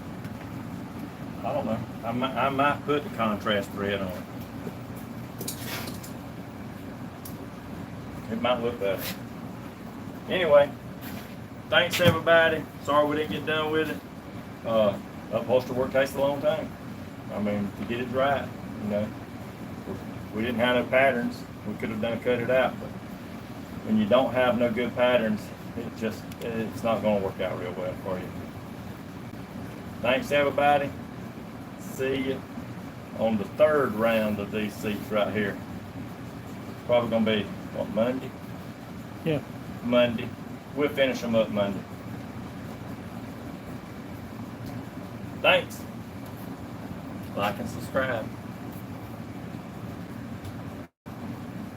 I don't know, I might put the contrast thread on it. It might look better. Anyway, thanks everybody. Sorry we didn't get done with it. Upholstery work takes a long time. I mean, to get it right, you know. We didn't have no patterns. We could have cut it out, but when you don't have no good patterns, it's not going to work out real well for you. Thanks everybody. See you on the 3rd round of these seats right here. Probably going to be, what, Monday? Yeah. Monday. We'll finish them up Monday. Thanks. Like and subscribe.